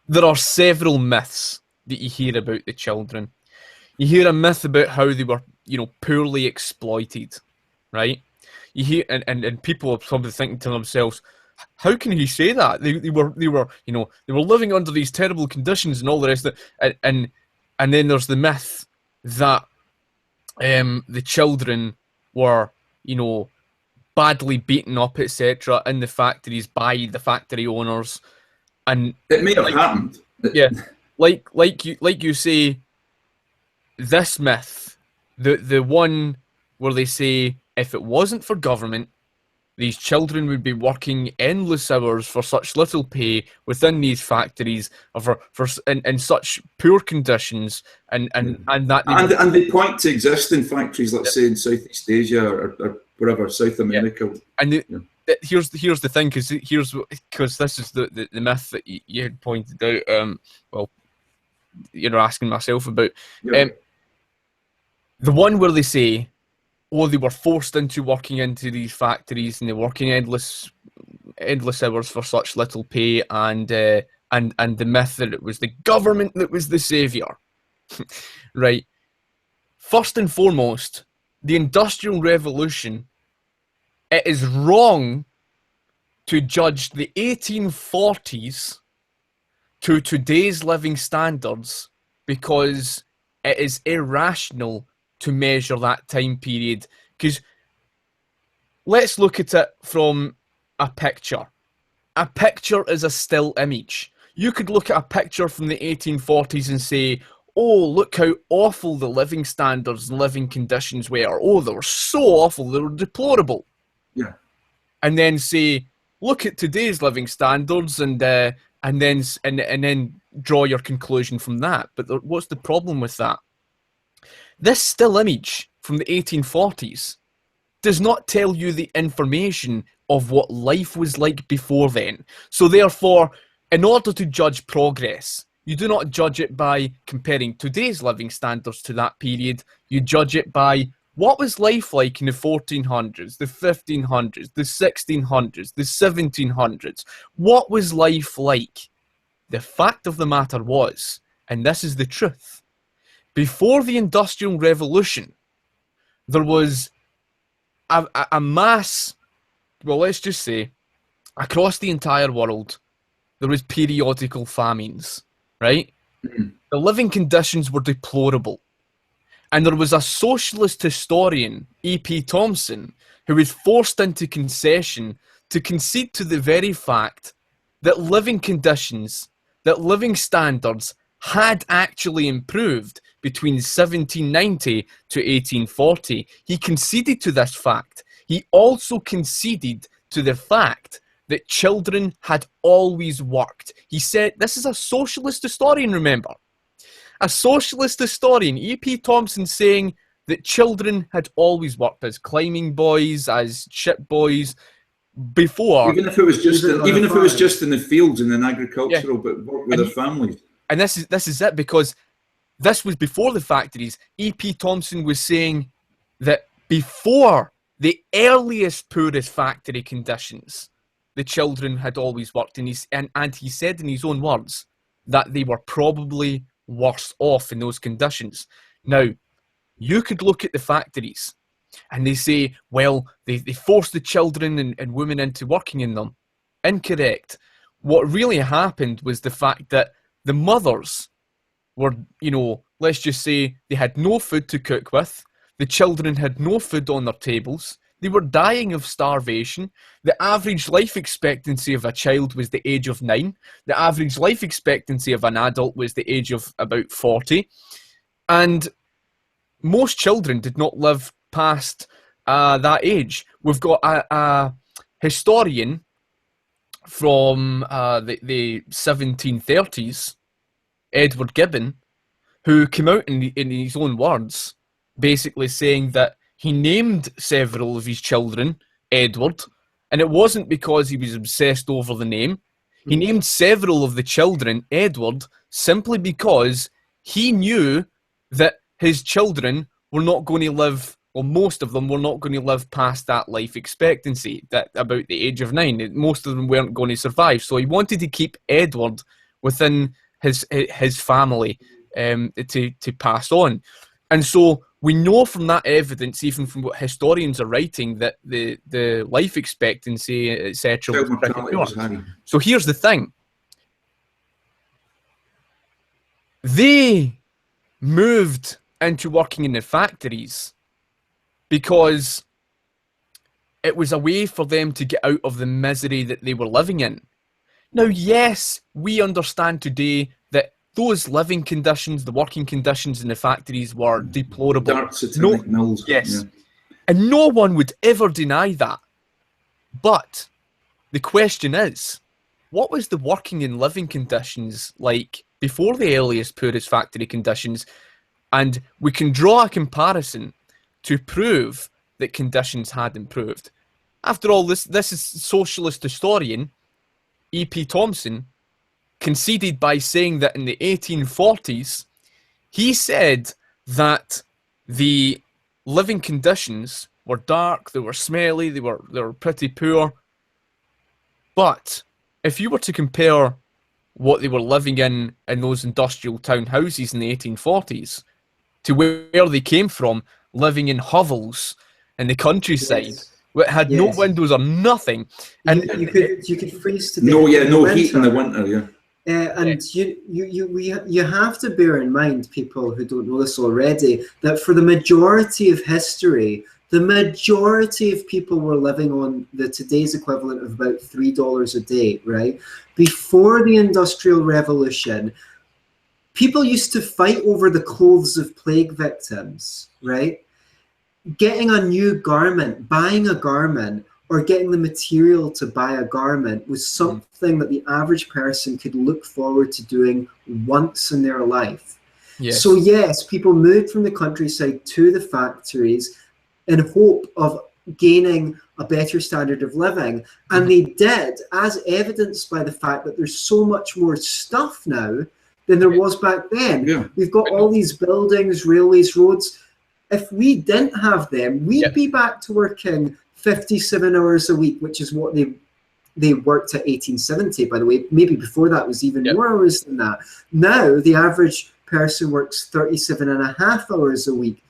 there are several myths that you hear about the children. You hear a myth about how they were, poorly exploited, right? You hear, and people are probably thinking to themselves, how can he say that? They were living under these terrible conditions and all the rest of it. And then there's the myth that the children were, badly beaten up, etc., in the factories by the factory owners. And it may have happened. Yeah, like you say, this myth, the one where they say if it wasn't for government, these children would be working endless hours for such little pay within these factories, or in such poor conditions, and they point to existing factories, let's say in Southeast Asia or wherever, South America. And here's the thing, because this is the myth that you had pointed out. Well, you're asking myself about. Yeah. The one where they say, they were forced into working into these factories and they're working endless hours for such little pay, and the myth that it was the government that was the saviour. Right. First and foremost, the Industrial Revolution, it is wrong to judge the 1840s to today's living standards, because it is irrational to measure that time period. Because let's look at it from a picture. A picture is a still image. You could look at a picture from the 1840s and say, oh, look how awful the living standards and living conditions were. Oh, they were so awful, they were deplorable. Yeah. And then say, look at today's living standards, and then draw your conclusion from that. But what's the problem with that? This still image from the 1840s does not tell you the information of what life was like before then. So therefore, in order to judge progress, you do not judge it by comparing today's living standards to that period. You judge it by what was life like in the 1400s, the 1500s, the 1600s, the 1700s. What was life like? The fact of the matter was, and this is the truth, before the Industrial Revolution, there was a mass, well, let's just say, across the entire world, there was periodical famines, right? Mm-hmm. The living conditions were deplorable. And there was a socialist historian, E.P. Thompson, who was forced into concession to concede to the very fact that living conditions, that living standards had actually improved between 1790 to 1840. He conceded to this fact. He also conceded to the fact that children had always worked. He said, this is a socialist historian, remember. A socialist historian, E.P. Thompson, saying that children had always worked as climbing boys, as ship boys, before. Even if it was just in the fields and in agricultural, but work with their families. And this is it, because this was before the factories. E.P. Thompson was saying that before the earliest, poorest factory conditions, the children had always worked. And he said in his own words that they were probably worse off in those conditions. Now, you could look at the factories and they say, well, they forced the children and women into working in them. Incorrect. What really happened was the fact that the mothers were, let's just say they had no food to cook with. The children had no food on their tables. They were dying of starvation. The average life expectancy of a child was the age of 9. The average life expectancy of an adult was the age of about 40. And most children did not live past that age. We've got a historian from the 1730s, Edward Gibbon, who came out in his own words, basically saying that he named several of his children Edward, and it wasn't because he was obsessed over the name. He named several of the children Edward simply because he knew that his children were not going to live, or most of them were not going to live past that life expectancy, that about the age of 9. Most of them weren't going to survive. So he wanted to keep Edward within his family to pass on. And so we know from that evidence, even from what historians are writing, that the life expectancy, etc. was pretty poor. So here's the thing. They moved into working in the factories because it was a way for them to get out of the misery that they were living in. Now, yes, we understand today that those living conditions, the working conditions in the factories were deplorable. Dark satanic mills. Yes. Yeah. And no one would ever deny that. But the question is, what was the working and living conditions like before the earliest, poorest factory conditions? And we can draw a comparison to prove that conditions had improved. After all, this is socialist historian E.P. Thompson conceded by saying that in the 1840s, he said that the living conditions were dark, they were smelly, they were pretty poor. But if you were to compare what they were living in those industrial townhouses in the 1840s to where they came from, living in hovels in the countryside, it had no windows or nothing, and you could freeze to death. No heat in the winter. And you have to bear in mind, people who don't know this already, that for the majority of history, the majority of people were living on today's equivalent of about $3 a day, right? Before the Industrial Revolution, people used to fight over the clothes of plague victims, right? Getting a new garment, buying a garment, or getting the material to buy a garment was something that the average person could look forward to doing once in their life. Yes. So yes, people moved from the countryside to the factories in hope of gaining a better standard of living. And they did, as evidenced by the fact that there's so much more stuff now than there was back then. Yeah. We've got all these buildings, railways, roads. If we didn't have them, we'd be back to working 57 hours a week, which is what they worked at 1870, by the way. Maybe before that was even more hours than that. Now, the average person works 37 and a half hours a week.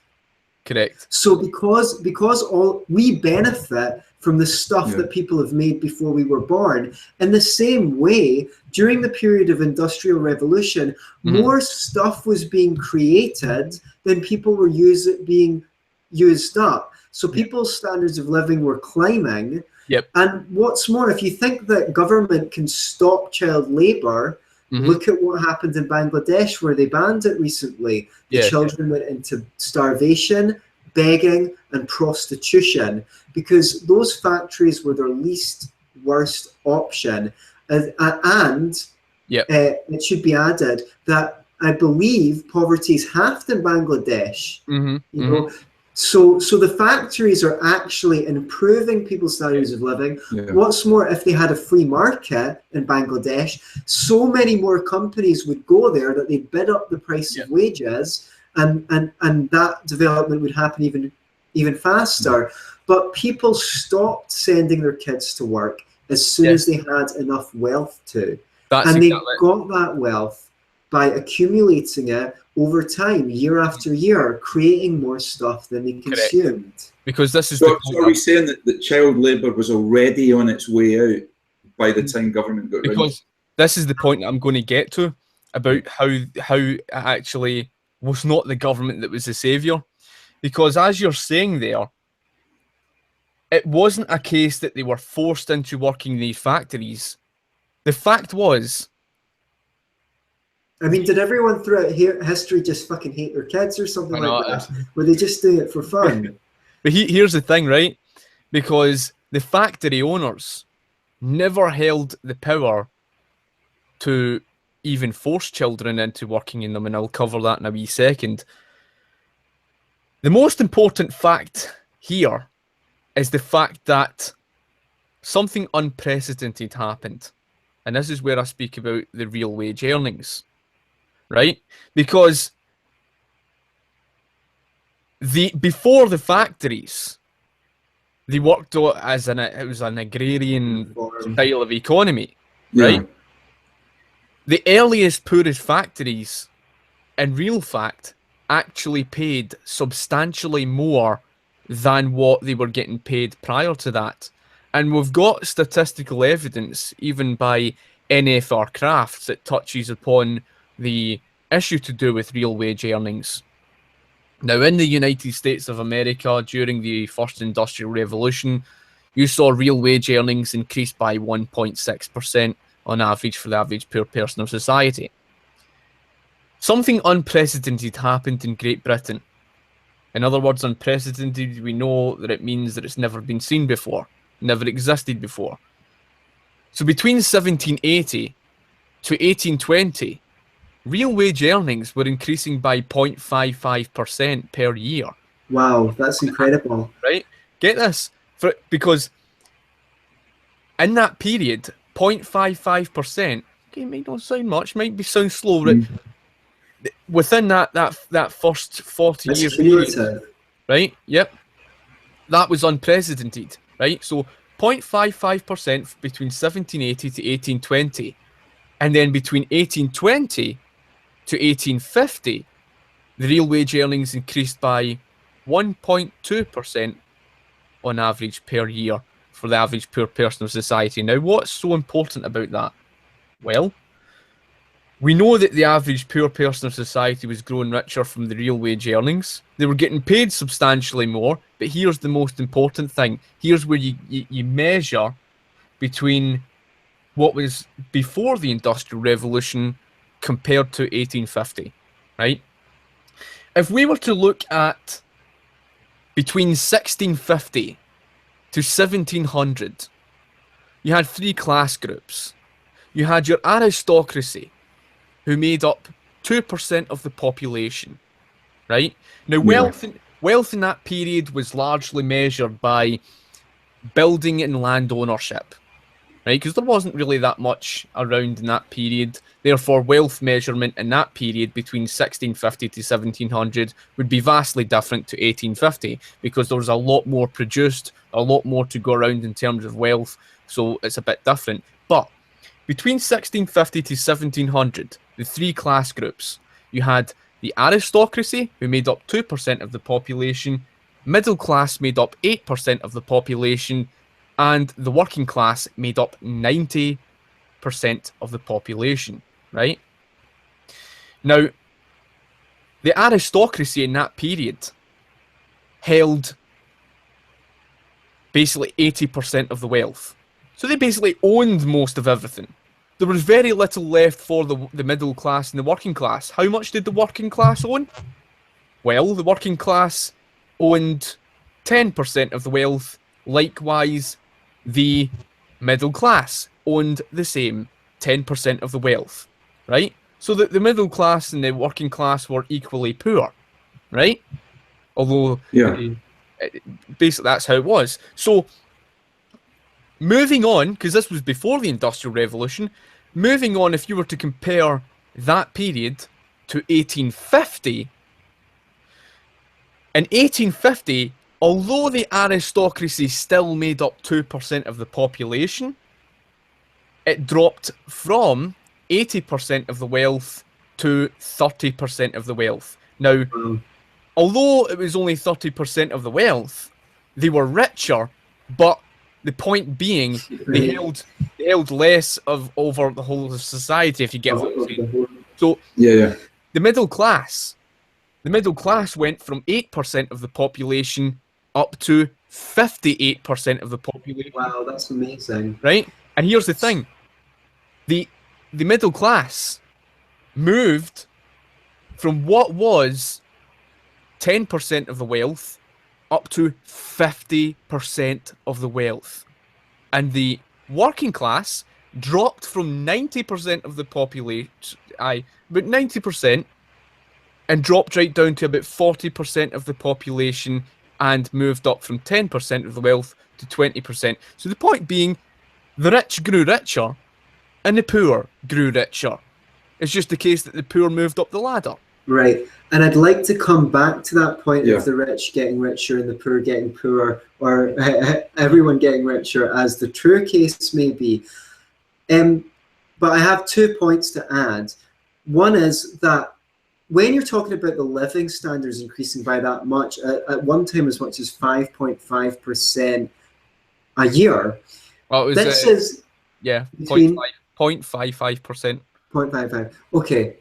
Correct. So because all we benefit from the stuff that people have made before we were born, in the same way, during the period of Industrial Revolution, more stuff was being created than people were being used up. So people's standards of living were climbing. Yep. And what's more, if you think that government can stop child labor, look at what happened in Bangladesh, where they banned it recently. The children went into starvation, begging, and prostitution because those factories were their least worst option. And it should be added that I believe poverty is halved in Bangladesh. You know, so the factories are actually improving people's standards of living. What's more, if they had a free market in Bangladesh, so many more companies would go there that they'd bid up the price of wages, and that development would happen even faster. But people stopped sending their kids to work as soon as they had enough wealth to. And they got that wealth by accumulating it over time, year after year, creating more stuff than they consumed. Because this is so are we saying that child labour was already on its way out by the time government got rid of it? Because this is the point that I'm going to get to about how it actually was not the government that was the saviour. Because as you're saying there, it wasn't a case that they were forced into working in these factories. The fact was, I mean, did everyone throughout history just fucking hate their kids or something like that? Were they just doing it for fun? But here's the thing, right? Because the factory owners never held the power to even force children into working in them, and I'll cover that in a wee second. The most important fact here is the fact that something unprecedented happened. And this is where I speak about the real wage earnings, right? Because before the factories, they worked as it was an agrarian style of economy, right? Yeah. The earliest poorest factories, in real fact, actually paid substantially more than what they were getting paid prior to that. And we've got statistical evidence, even by NFR Crafts, that touches upon the issue to do with real wage earnings. Now, in the United States of America, during the First Industrial Revolution, you saw real wage earnings increase by 1.6% on average for the average poor person of society. Something unprecedented happened in Great Britain. In other words, unprecedented, we know that it means that it's never been seen before, never existed before. So between 1780 to 1820, real wage earnings were increasing by 0.55% per year. Wow, that's incredible. Right? Get this, because in that period, 0.55%, okay, it might not sound much, might sound slow, right? Within that first 40 years period, right? Yep. That was unprecedented, right? So 0.55% between 1780 to 1820. And then between 1820 to 1850, the real wage earnings increased by 1.2% on average per year for the average poor person of society. Now, what's so important about that? Well, we know that the average poor person of society was growing richer from the real wage earnings. They were getting paid substantially more, but here's the most important thing. Here's where you measure between what was before the Industrial Revolution compared to 1850, right? If we were to look at between 1650 to 1700, you had three class groups. You had your aristocracy, who made up 2% of the population, right? Now, wealth in that period was largely measured by building and land ownership, right? Because there wasn't really that much around in that period. Therefore, wealth measurement in that period between 1650 to 1700 would be vastly different to 1850, because there was a lot more produced, a lot more to go around in terms of wealth, so it's a bit different. But between 1650 to 1700, the three class groups, you had the aristocracy, who made up 2% of the population, middle class made up 8% of the population, and the working class made up 90% of the population, right? Now, the aristocracy in that period held basically 80% of the wealth. So they basically owned most of everything. There was very little left for the middle class and the working class. How much did the working class own? Well, the working class owned 10% of the wealth. Likewise, the middle class owned the same 10% of the wealth, right? So that the middle class and the working class were equally poor, right? Although, basically that's how it was. So, moving on, because this was before the Industrial Revolution, moving on, if you were to compare that period to 1850, in 1850, although the aristocracy still made up 2% of the population, it dropped from 80% of the wealth to 30% of the wealth. Now, although it was only 30% of the wealth, they were richer, but the point being, they held less over the whole of society, if you get what I'm saying. So, the middle class went from 8% of the population up to 58% of the population. Wow, that's amazing. Right? And here's the thing. The middle class moved from what was 10% of the wealth up to 50% of the wealth. And the working class dropped from 90% of the population, about 90%, and dropped right down to about 40% of the population and moved up from 10% of the wealth to 20%. So the point being, the rich grew richer and the poor grew richer. It's just the case that the poor moved up the ladder. Right. And I'd like to come back to that point of the rich getting richer and the poor getting poorer, or everyone getting richer, as the true case may be. But I have 2 points to add. One is that when you're talking about the living standards increasing by that much, at one time as much as 5.5% a year, well, it was, this is between 0.55%. 0.55. Okay.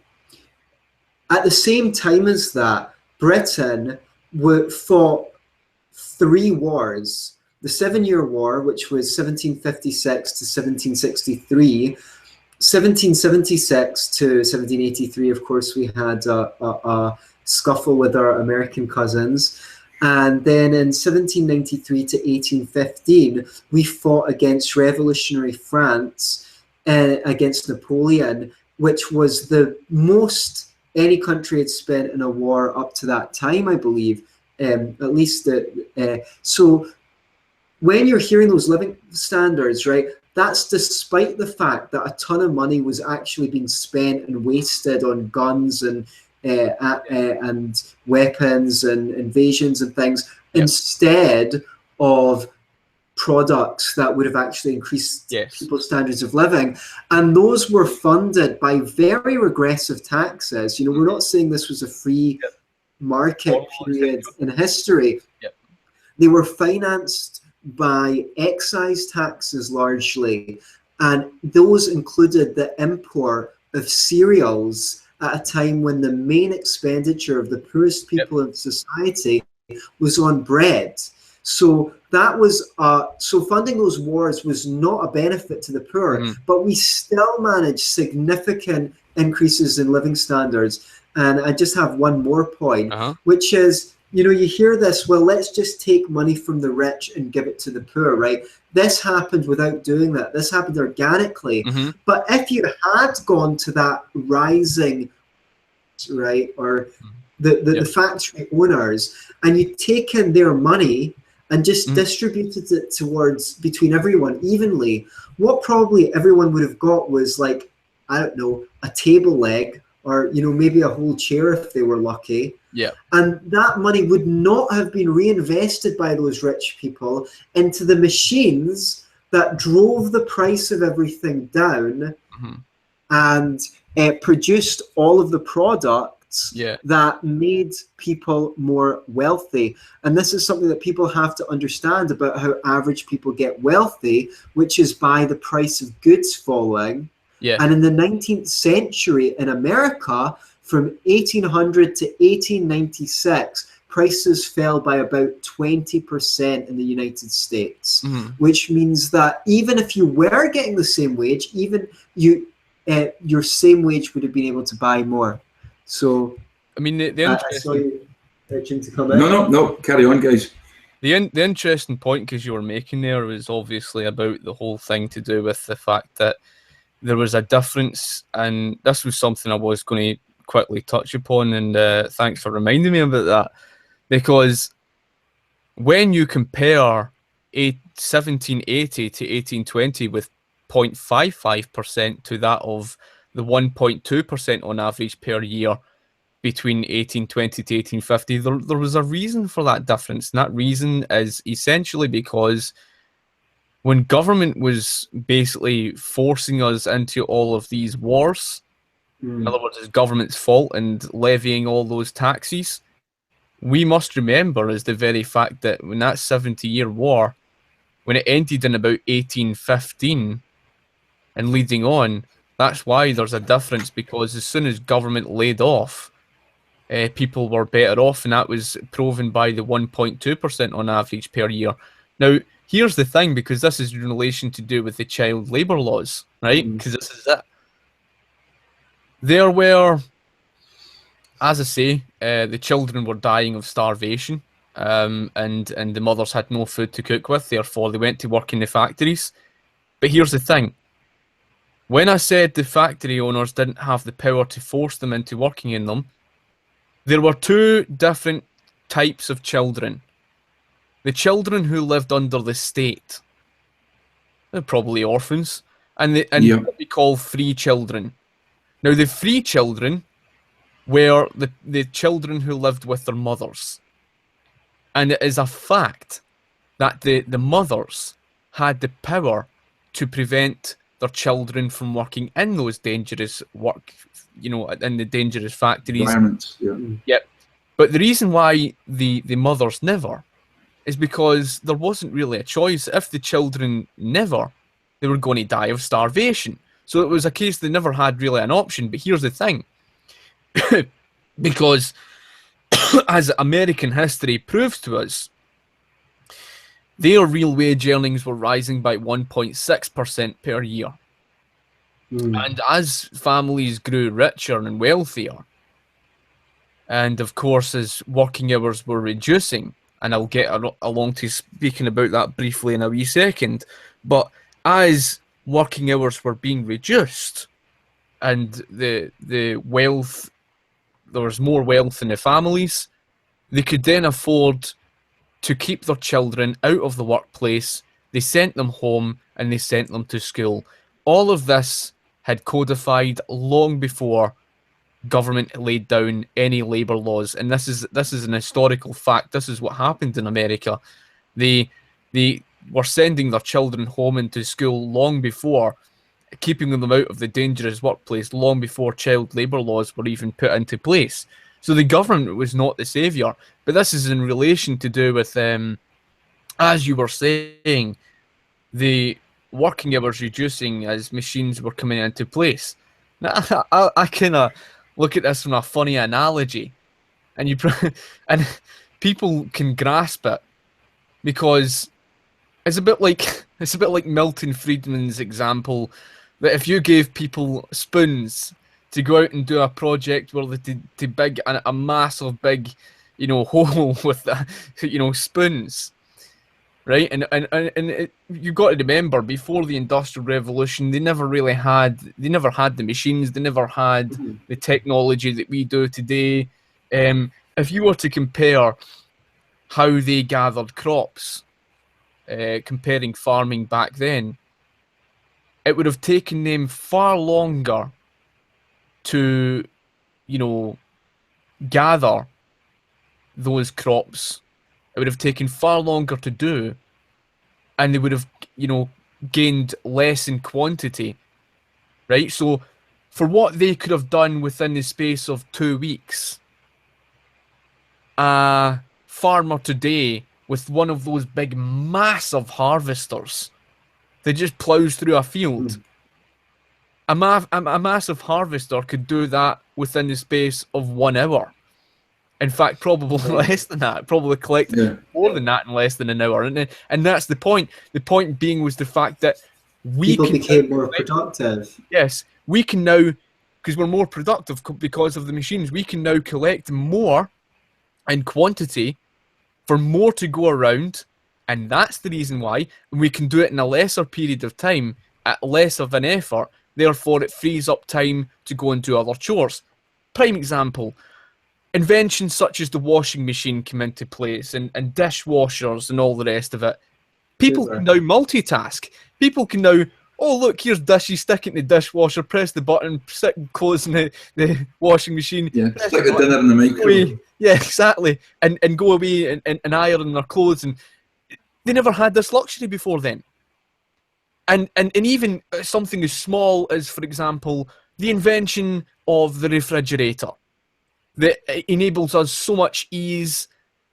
At the same time as that, Britain fought 3 wars. The 7-Year War, which was 1756 to 1763. 1776 to 1783, of course, we had a scuffle with our American cousins. And then in 1793 to 1815, we fought against revolutionary France, against Napoleon, which was the most any country had spent in a war up to that time, I believe. At least, so when you're hearing those living standards, right, that's despite the fact that a ton of money was actually being spent and wasted on guns and weapons and invasions and things, instead of products that would have actually increased people's standards of living. And those were funded by very regressive taxes. You know, we're not saying this was a free market period in history. They were financed by excise taxes largely, and those included the import of cereals at a time when the main expenditure of the poorest people in society was on bread. So that was so funding those wars was not a benefit to the poor, but we still managed significant increases in living standards. And I just have one more point, which is, you know, you hear this, well, let's just take money from the rich and give it to the poor, right? This happened without doing that. This happened organically. But if you had gone to that rising, right, or the factory owners, and you'd taken their money and just distributed it towards between everyone evenly, what probably everyone would have got was, like, I don't know, a table leg, or, you know, maybe a whole chair if they were lucky. And that money would not have been reinvested by those rich people into the machines that drove the price of everything down and produced all of the products that made people more wealthy. And this is something that people have to understand about how average people get wealthy, which is by the price of goods falling. And in the 19th century in America, from 1800 to 1896, prices fell by about 20% in the United States, which means that even if you were getting the same wage, even your same wage would have been able to buy more. So, I mean, the interesting... I saw you itching to come in. No, carry on, guys. The interesting point, because you were making there, was obviously about the whole thing to do with the fact that there was a difference, and this was something I was going to quickly touch upon, and thanks for reminding me about that, because when you compare 1780 to 1820 with 0.55% to that of the 1.2% on average per year between 1820 to 1850, there was a reason for that difference, and that reason is essentially because when government was basically forcing us into all of these wars, in other words, it's government's fault, and levying all those taxes, we must remember is the very fact that when that 70-year war, when it ended in about 1815 and leading on, that's why there's a difference, because as soon as government laid off, people were better off, and that was proven by the 1.2% on average per year. Now, here's the thing, because this is in relation to do with the child labour laws, right? Because this is it. there were, as I say, the children were dying of starvation, and the mothers had no food to cook with, therefore they went to work in the factories. But here's the thing. When I said the factory owners didn't have the power to force them into working in them, there were two different types of children. The children who lived under the state, they're probably orphans, and what we call free children. Now, the free children were the children who lived with their mothers. And it is a fact that the mothers had the power to prevent their children from working in those dangerous work, in the dangerous factories. Environments, yeah. Yep. But the reason why the mothers never is because there wasn't really a choice. If the children never, they were going to die of starvation. So it was a case they never had really an option. But here's the thing. Because as American history proves to us, their real wage earnings were rising by 1.6% per year. And as families grew richer and wealthier, and of course as working hours were reducing, and I'll get along to speaking about that briefly in a wee second, but as working hours were being reduced and the wealth, there was more wealth in the families, they could then afford to keep their children out of the workplace. They sent them home and they sent them to school. All of this had codified long before government laid down any labour laws, and this is an historical fact. This is what happened in America. They were sending their children home into school long before, keeping them out of the dangerous workplace long before child labour laws were even put into place. So the government was not the saviour. But this is in relation to do with, as you were saying, the working hours reducing as machines were coming into place. Now, I kind of look at this from a funny analogy, and and people can grasp it because it's a bit like Milton Friedman's example that if you gave people spoons to go out and do a project where they dig a massive big, hole with spoons, right? And you've got to remember, before the Industrial Revolution, they never had the machines, they never had the technology that we do today. If you were to compare how they gathered crops, comparing farming back then, it would have taken them far longer to, gather those crops. It would have taken far longer to do, and they would have, gained less in quantity, right? So for what they could have done within the space of 2 weeks, a farmer today with one of those big massive harvesters that just plows through a field, a massive harvester could do that within the space of 1 hour. In fact, probably less than that. Probably collect more than that in less than an hour. And that's the point. The point being was the fact that people became more productive. Yes, we can now, because we're more productive because of the machines, we can now collect more in quantity for more to go around. And that's the reason why we can do it in a lesser period of time at less of an effort. Therefore, it frees up time to go and do other chores. Prime example. Inventions such as the washing machine come into place, and dishwashers and all the rest of it. People can now multitask. People can now, oh look, here's dishes, stick it in the dishwasher, press the button, stick clothes in the washing machine. Yeah, stick the dinner in the microwave. Yeah, exactly. And go away and iron their clothes. And they never had this luxury before then. And even something as small as, for example, the invention of the refrigerator. That enables us so much ease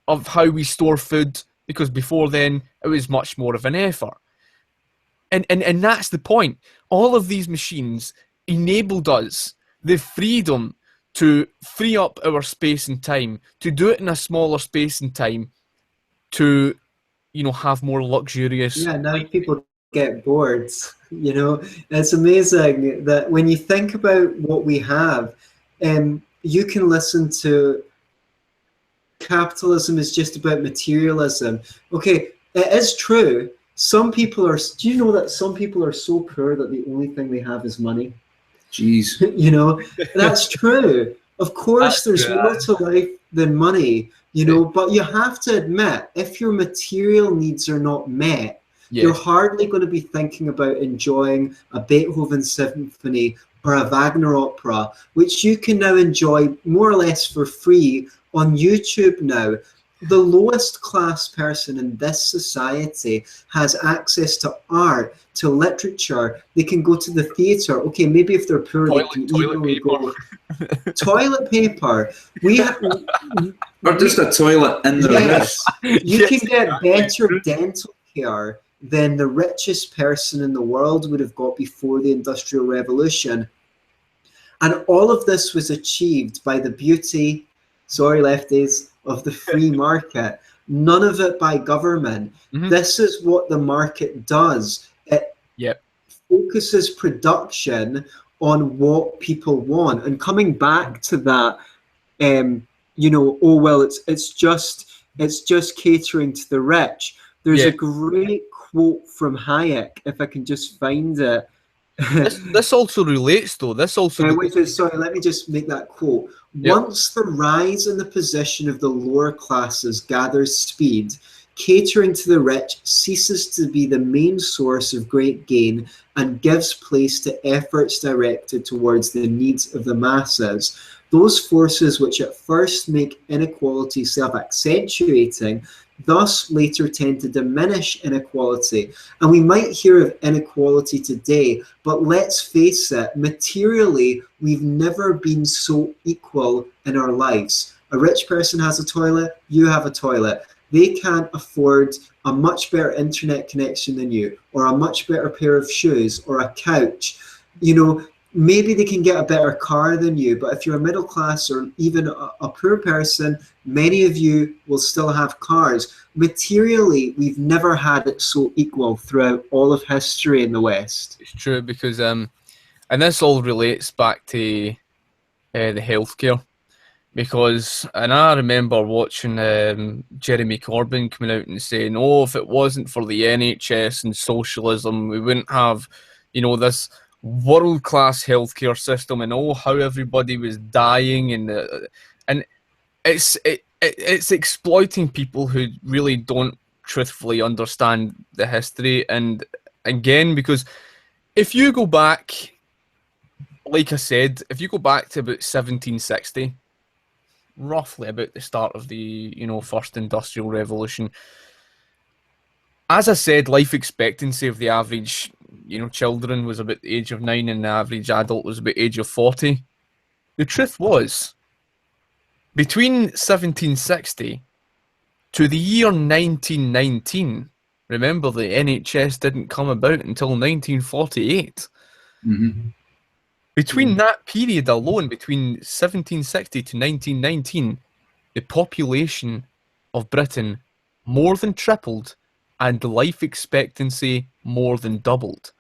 of how we store food, because before then it was much more of an effort. And that's the point. All of these machines enabled us the freedom to free up our space and time, to do it in a smaller space and time, to have more luxurious. Yeah, now people get bored. You know, it's amazing that when you think about what we have, you can listen to capitalism is just about materialism. Okay, it is true. Some people are, do you know that some people are so poor that the only thing they have is money? Jeez. You know, that's true. Of course, there's more to life than money, you know, but you have to admit, if your material needs are not met, you're hardly going to be thinking about enjoying a Beethoven symphony or a Wagner opera, which you can now enjoy more or less for free on YouTube now. The lowest class person in this society has access to art, to literature. They can go to the theatre. Okay, maybe if they're poor, they can easily go. Toilet paper. Or just a toilet in the room. Yes, you can get better dental care than the richest person in the world would have got before the Industrial Revolution. And all of this was achieved by the beauty, sorry lefties, of the free market. None of it by government. This is what the market does. It focuses production on what people want. And coming back to that, you know, oh well, it's just catering to the rich. There's a great quote from Hayek, if I can just find it. This also relates, though. This also. Sorry, let me just make that quote. Once the rise in the position of the lower classes gathers speed, catering to the rich ceases to be the main source of great gain and gives place to efforts directed towards the needs of the masses. Those forces which at first make inequality self-accentuating thus later tend to diminish inequality. And we might hear of inequality today, but let's face it, materially, we've never been so equal in our lives. A rich person has a toilet, you have a toilet. They can't afford a much better internet connection than you, or a much better pair of shoes, or a couch. You know, maybe they can get a better car than you, but if you're a middle class or even a poor person, many of you will still have cars. Materially, we've never had it so equal throughout all of history in the West. It's true, because, and this all relates back to the healthcare. Because, and I remember watching Jeremy Corbyn coming out and saying, oh, if it wasn't for the NHS and socialism, we wouldn't have, you know, this world-class healthcare system, and oh, how everybody was dying, and it's exploiting people who really don't truthfully understand the history. And again, because if you go back, like I said, if you go back to about 1760, roughly about the start of the, you know, first industrial revolution, as I said, life expectancy of the average, you know, children was about the age of 9, and the average adult was about the age of 40. The truth was, between 1760 to the year 1919, remember the NHS didn't come about until 1948. Between that period alone, between 1760 to 1919, the population of Britain more than tripled and life expectancy more than doubled.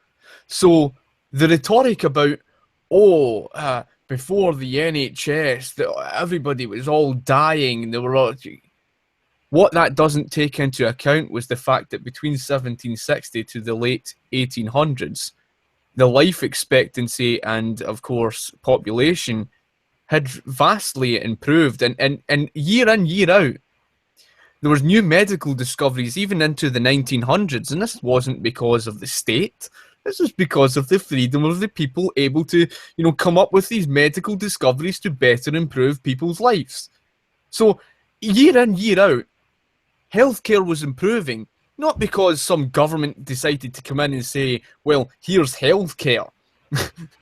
So the rhetoric about, before the NHS, everybody was all dying, they were all... What that doesn't take into account was the fact that between 1760 to the late 1800s, the life expectancy and, of course, population had vastly improved. And year in, year out, there was new medical discoveries even into the 1900s. And this wasn't because of the state. This was because of the freedom of the people able to, you know, come up with these medical discoveries to better improve people's lives. So year in, year out, healthcare was improving. Not because some government decided to come in and say, well, here's healthcare.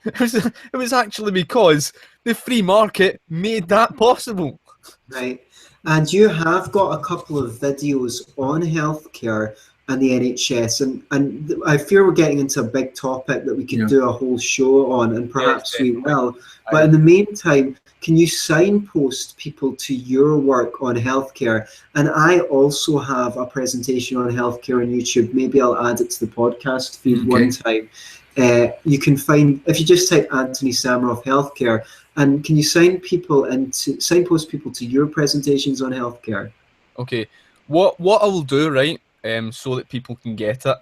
It was actually because the free market made that possible. Right. And you have got a couple of videos on healthcare and the NHS, and I fear we're getting into a big topic that we could do a whole show on, and perhaps we will. But in the meantime, can you signpost people to your work on healthcare? And I also have a presentation on healthcare on YouTube. Maybe I'll add it to the podcast feed one time. you can find, if you just type Antony Sammeroff healthcare, and can you signpost people to your presentations on healthcare? Okay, what I will do, right, so that people can get it.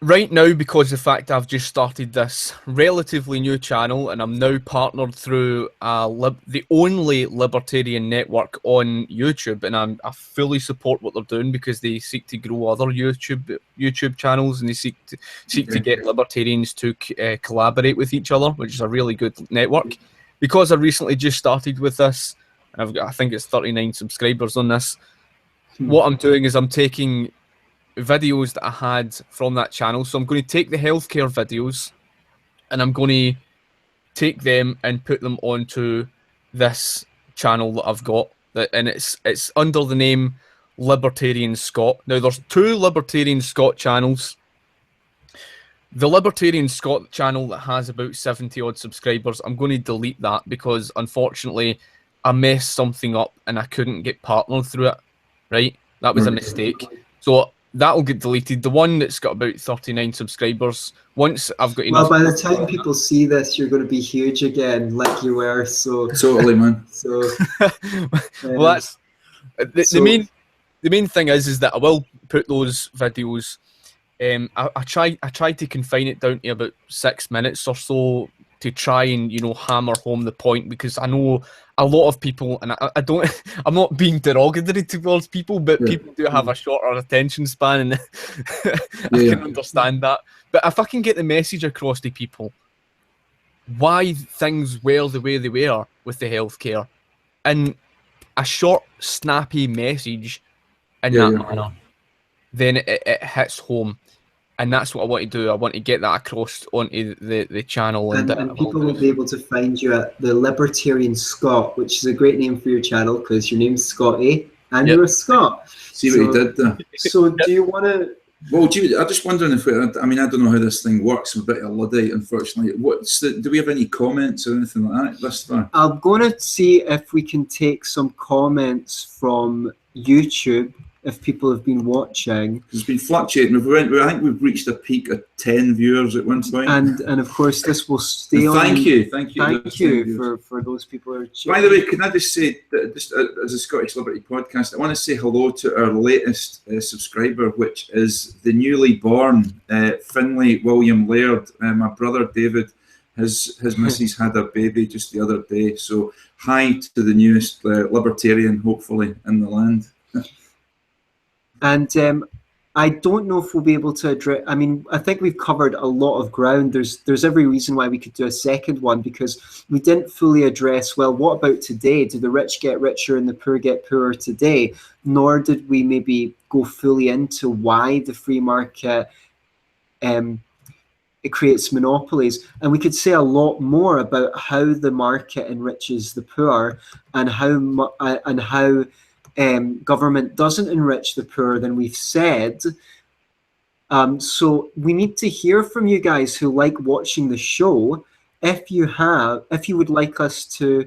Right now, because the fact I've just started this relatively new channel and I'm now partnered through the only libertarian network on YouTube, and I fully support what they're doing because they seek to grow other YouTube channels, and they seek to get libertarians to collaborate with each other, which is a really good network. Because I recently just started with this, and I've got, I think it's 39 subscribers on this. What I'm doing is I'm taking videos that I had from that channel. So I'm going to take the healthcare videos and I'm going to take them and put them onto this channel that I've got. And it's under the name Libertarian Scot. Now there's 2 Libertarian Scot channels. The Libertarian Scot channel that has about 70 odd subscribers, I'm going to delete that because unfortunately I messed something up and I couldn't get partnered through it. Right? That was a mistake. So that'll get deleted. The one that's got about 39 subscribers, once I've got enough... Well, by the time people see this, you're going to be huge again, like you were, so... Totally, man. So... well, that's... The main thing is that I will put those videos... I try to confine it down to about 6 minutes or so to try and, you know, hammer home the point, because I know a lot of people, and I don't, I'm not being derogatory towards people, but people do have a shorter attention span, and I can understand that. But if I can get the message across to people, why things were the way they were with the healthcare, and a short, snappy message in that manner, then it hits home. And that's what I want to do. I want to get that across onto the channel. And people will be able to find you at the Libertarian Scot, which is a great name for your channel because your name's Scotty and you're a Scot. See what he did there. So do you want to... Well, I'm just wondering if I mean, I don't know how this thing works. I'm a bit of a Luddite, unfortunately. Do we have any comments or anything like that thus far? I'm going to see if we can take some comments from YouTube if people have been watching. It's been fluctuating. I think we've reached a peak of 10 viewers at one point. And of course, this will stay on. Thank you for those people who are... By the way, can I just say, just as a Scottish Liberty podcast, I want to say hello to our latest subscriber, which is the newly born Finlay William Laird. My brother David, his missus had a baby just the other day. So hi to the newest Libertarian, hopefully, in the land. And I don't know if we'll be able to address... I mean, I think we've covered a lot of ground. There's every reason why we could do a second one, because we didn't fully address, well, what about today? Do the rich get richer and the poor get poorer today? Nor did we maybe go fully into why the free market it creates monopolies. And we could say a lot more about how the market enriches the poor and how government doesn't enrich the poor than we've said. So we need to hear from you guys who like watching the show. If you would like us to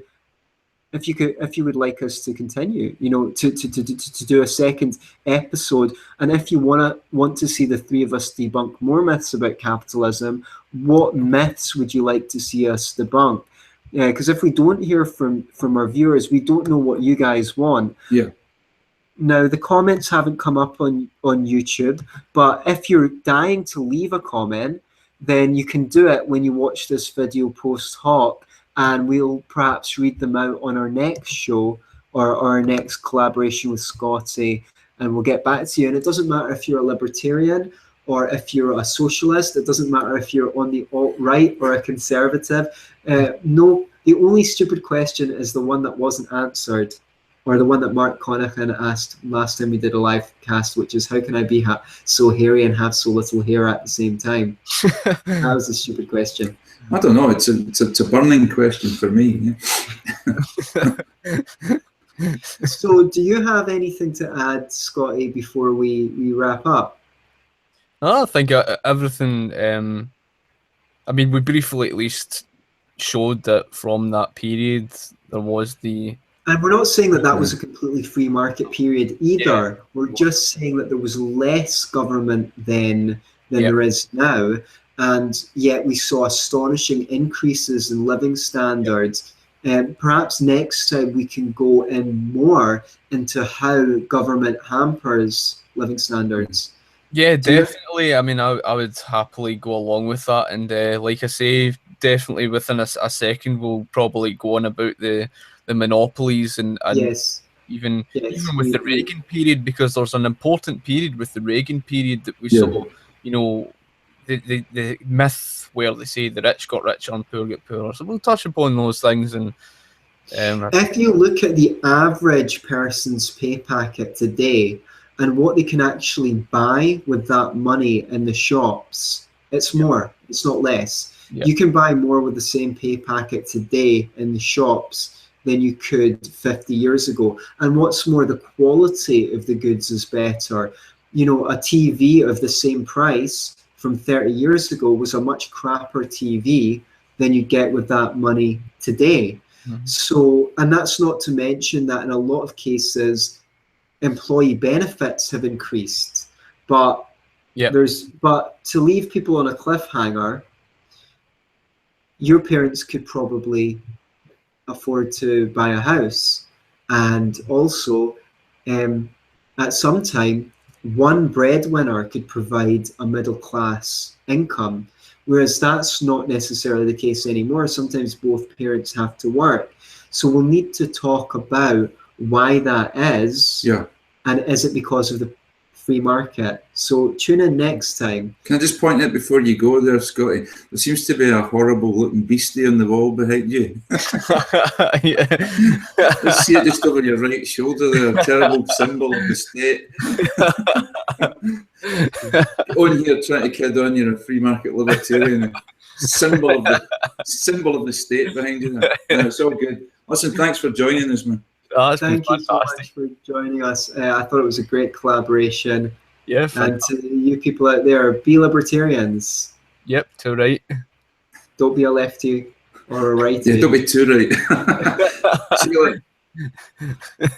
continue, you know, to do a second episode, and if you want to see the three of us debunk more myths about capitalism, what myths would you like to see us debunk? Yeah, because if we don't hear from our viewers, we don't know what you guys want. Yeah. Now, the comments haven't come up on YouTube, but if you're dying to leave a comment, then you can do it when you watch this video post hoc, and we'll perhaps read them out on our next show or our next collaboration with Scotty, and we'll get back to you. And it doesn't matter if you're a libertarian or if you're a socialist. It doesn't matter if you're on the alt-right or a conservative. No, the only stupid question is the one that wasn't answered, or the one that Mark Connachan asked last time we did a live cast, which is, how can I be so hairy and have so little hair at the same time? That was a stupid question. I don't know. It's a burning question for me. Yeah. So do you have anything to add, Scotty, before we wrap up? I think everything, I mean, we briefly at least showed that from that period there was the... And we're not saying that that was a completely free market period either. Yeah. We're just saying that there was less government than than there is now. And yet we saw astonishing increases in living standards. And perhaps next time we can go in more into how government hampers living standards. Yeah, definitely. I mean, I would happily go along with that. And like I say, definitely within a second, we'll probably go on about the monopolies and yes. even with the Reagan period, because there's an important period with the Reagan period that we saw, you know, the myth where they say the rich got richer and poor get poorer. So we'll touch upon those things. And if you look at the average person's pay packet today and what they can actually buy with that money in the shops, it's more, it's not less. You can buy more with the same pay packet today in the shops than you could 50 years ago. And what's more, the quality of the goods is better. You know, a TV of the same price from 30 years ago was a much crappier TV than you get with that money today. So, and that's not to mention that in a lot of cases, employee benefits have increased. But but to leave people on a cliffhanger, your parents could probably afford to buy a house, and also at some time one breadwinner could provide a middle class income, whereas that's not necessarily the case anymore. Sometimes both parents have to work. So we'll need to talk about why that is, and is it because of the free market? So tune in next time. Can I just point out before you go there, Scotty, there seems to be a horrible looking beastie on the wall behind you. I see it just over your right shoulder there, a terrible symbol of the state. On here trying to kid on you're a free market libertarian. Symbol of the state behind you there. No, it's all good. Listen, thanks for joining us, man. Thank you so much for joining us. I thought it was a great collaboration. Yeah, and to you people out there, be libertarians. Yep, too right. Don't be a lefty or a righty. Yeah, don't be too right. See you later.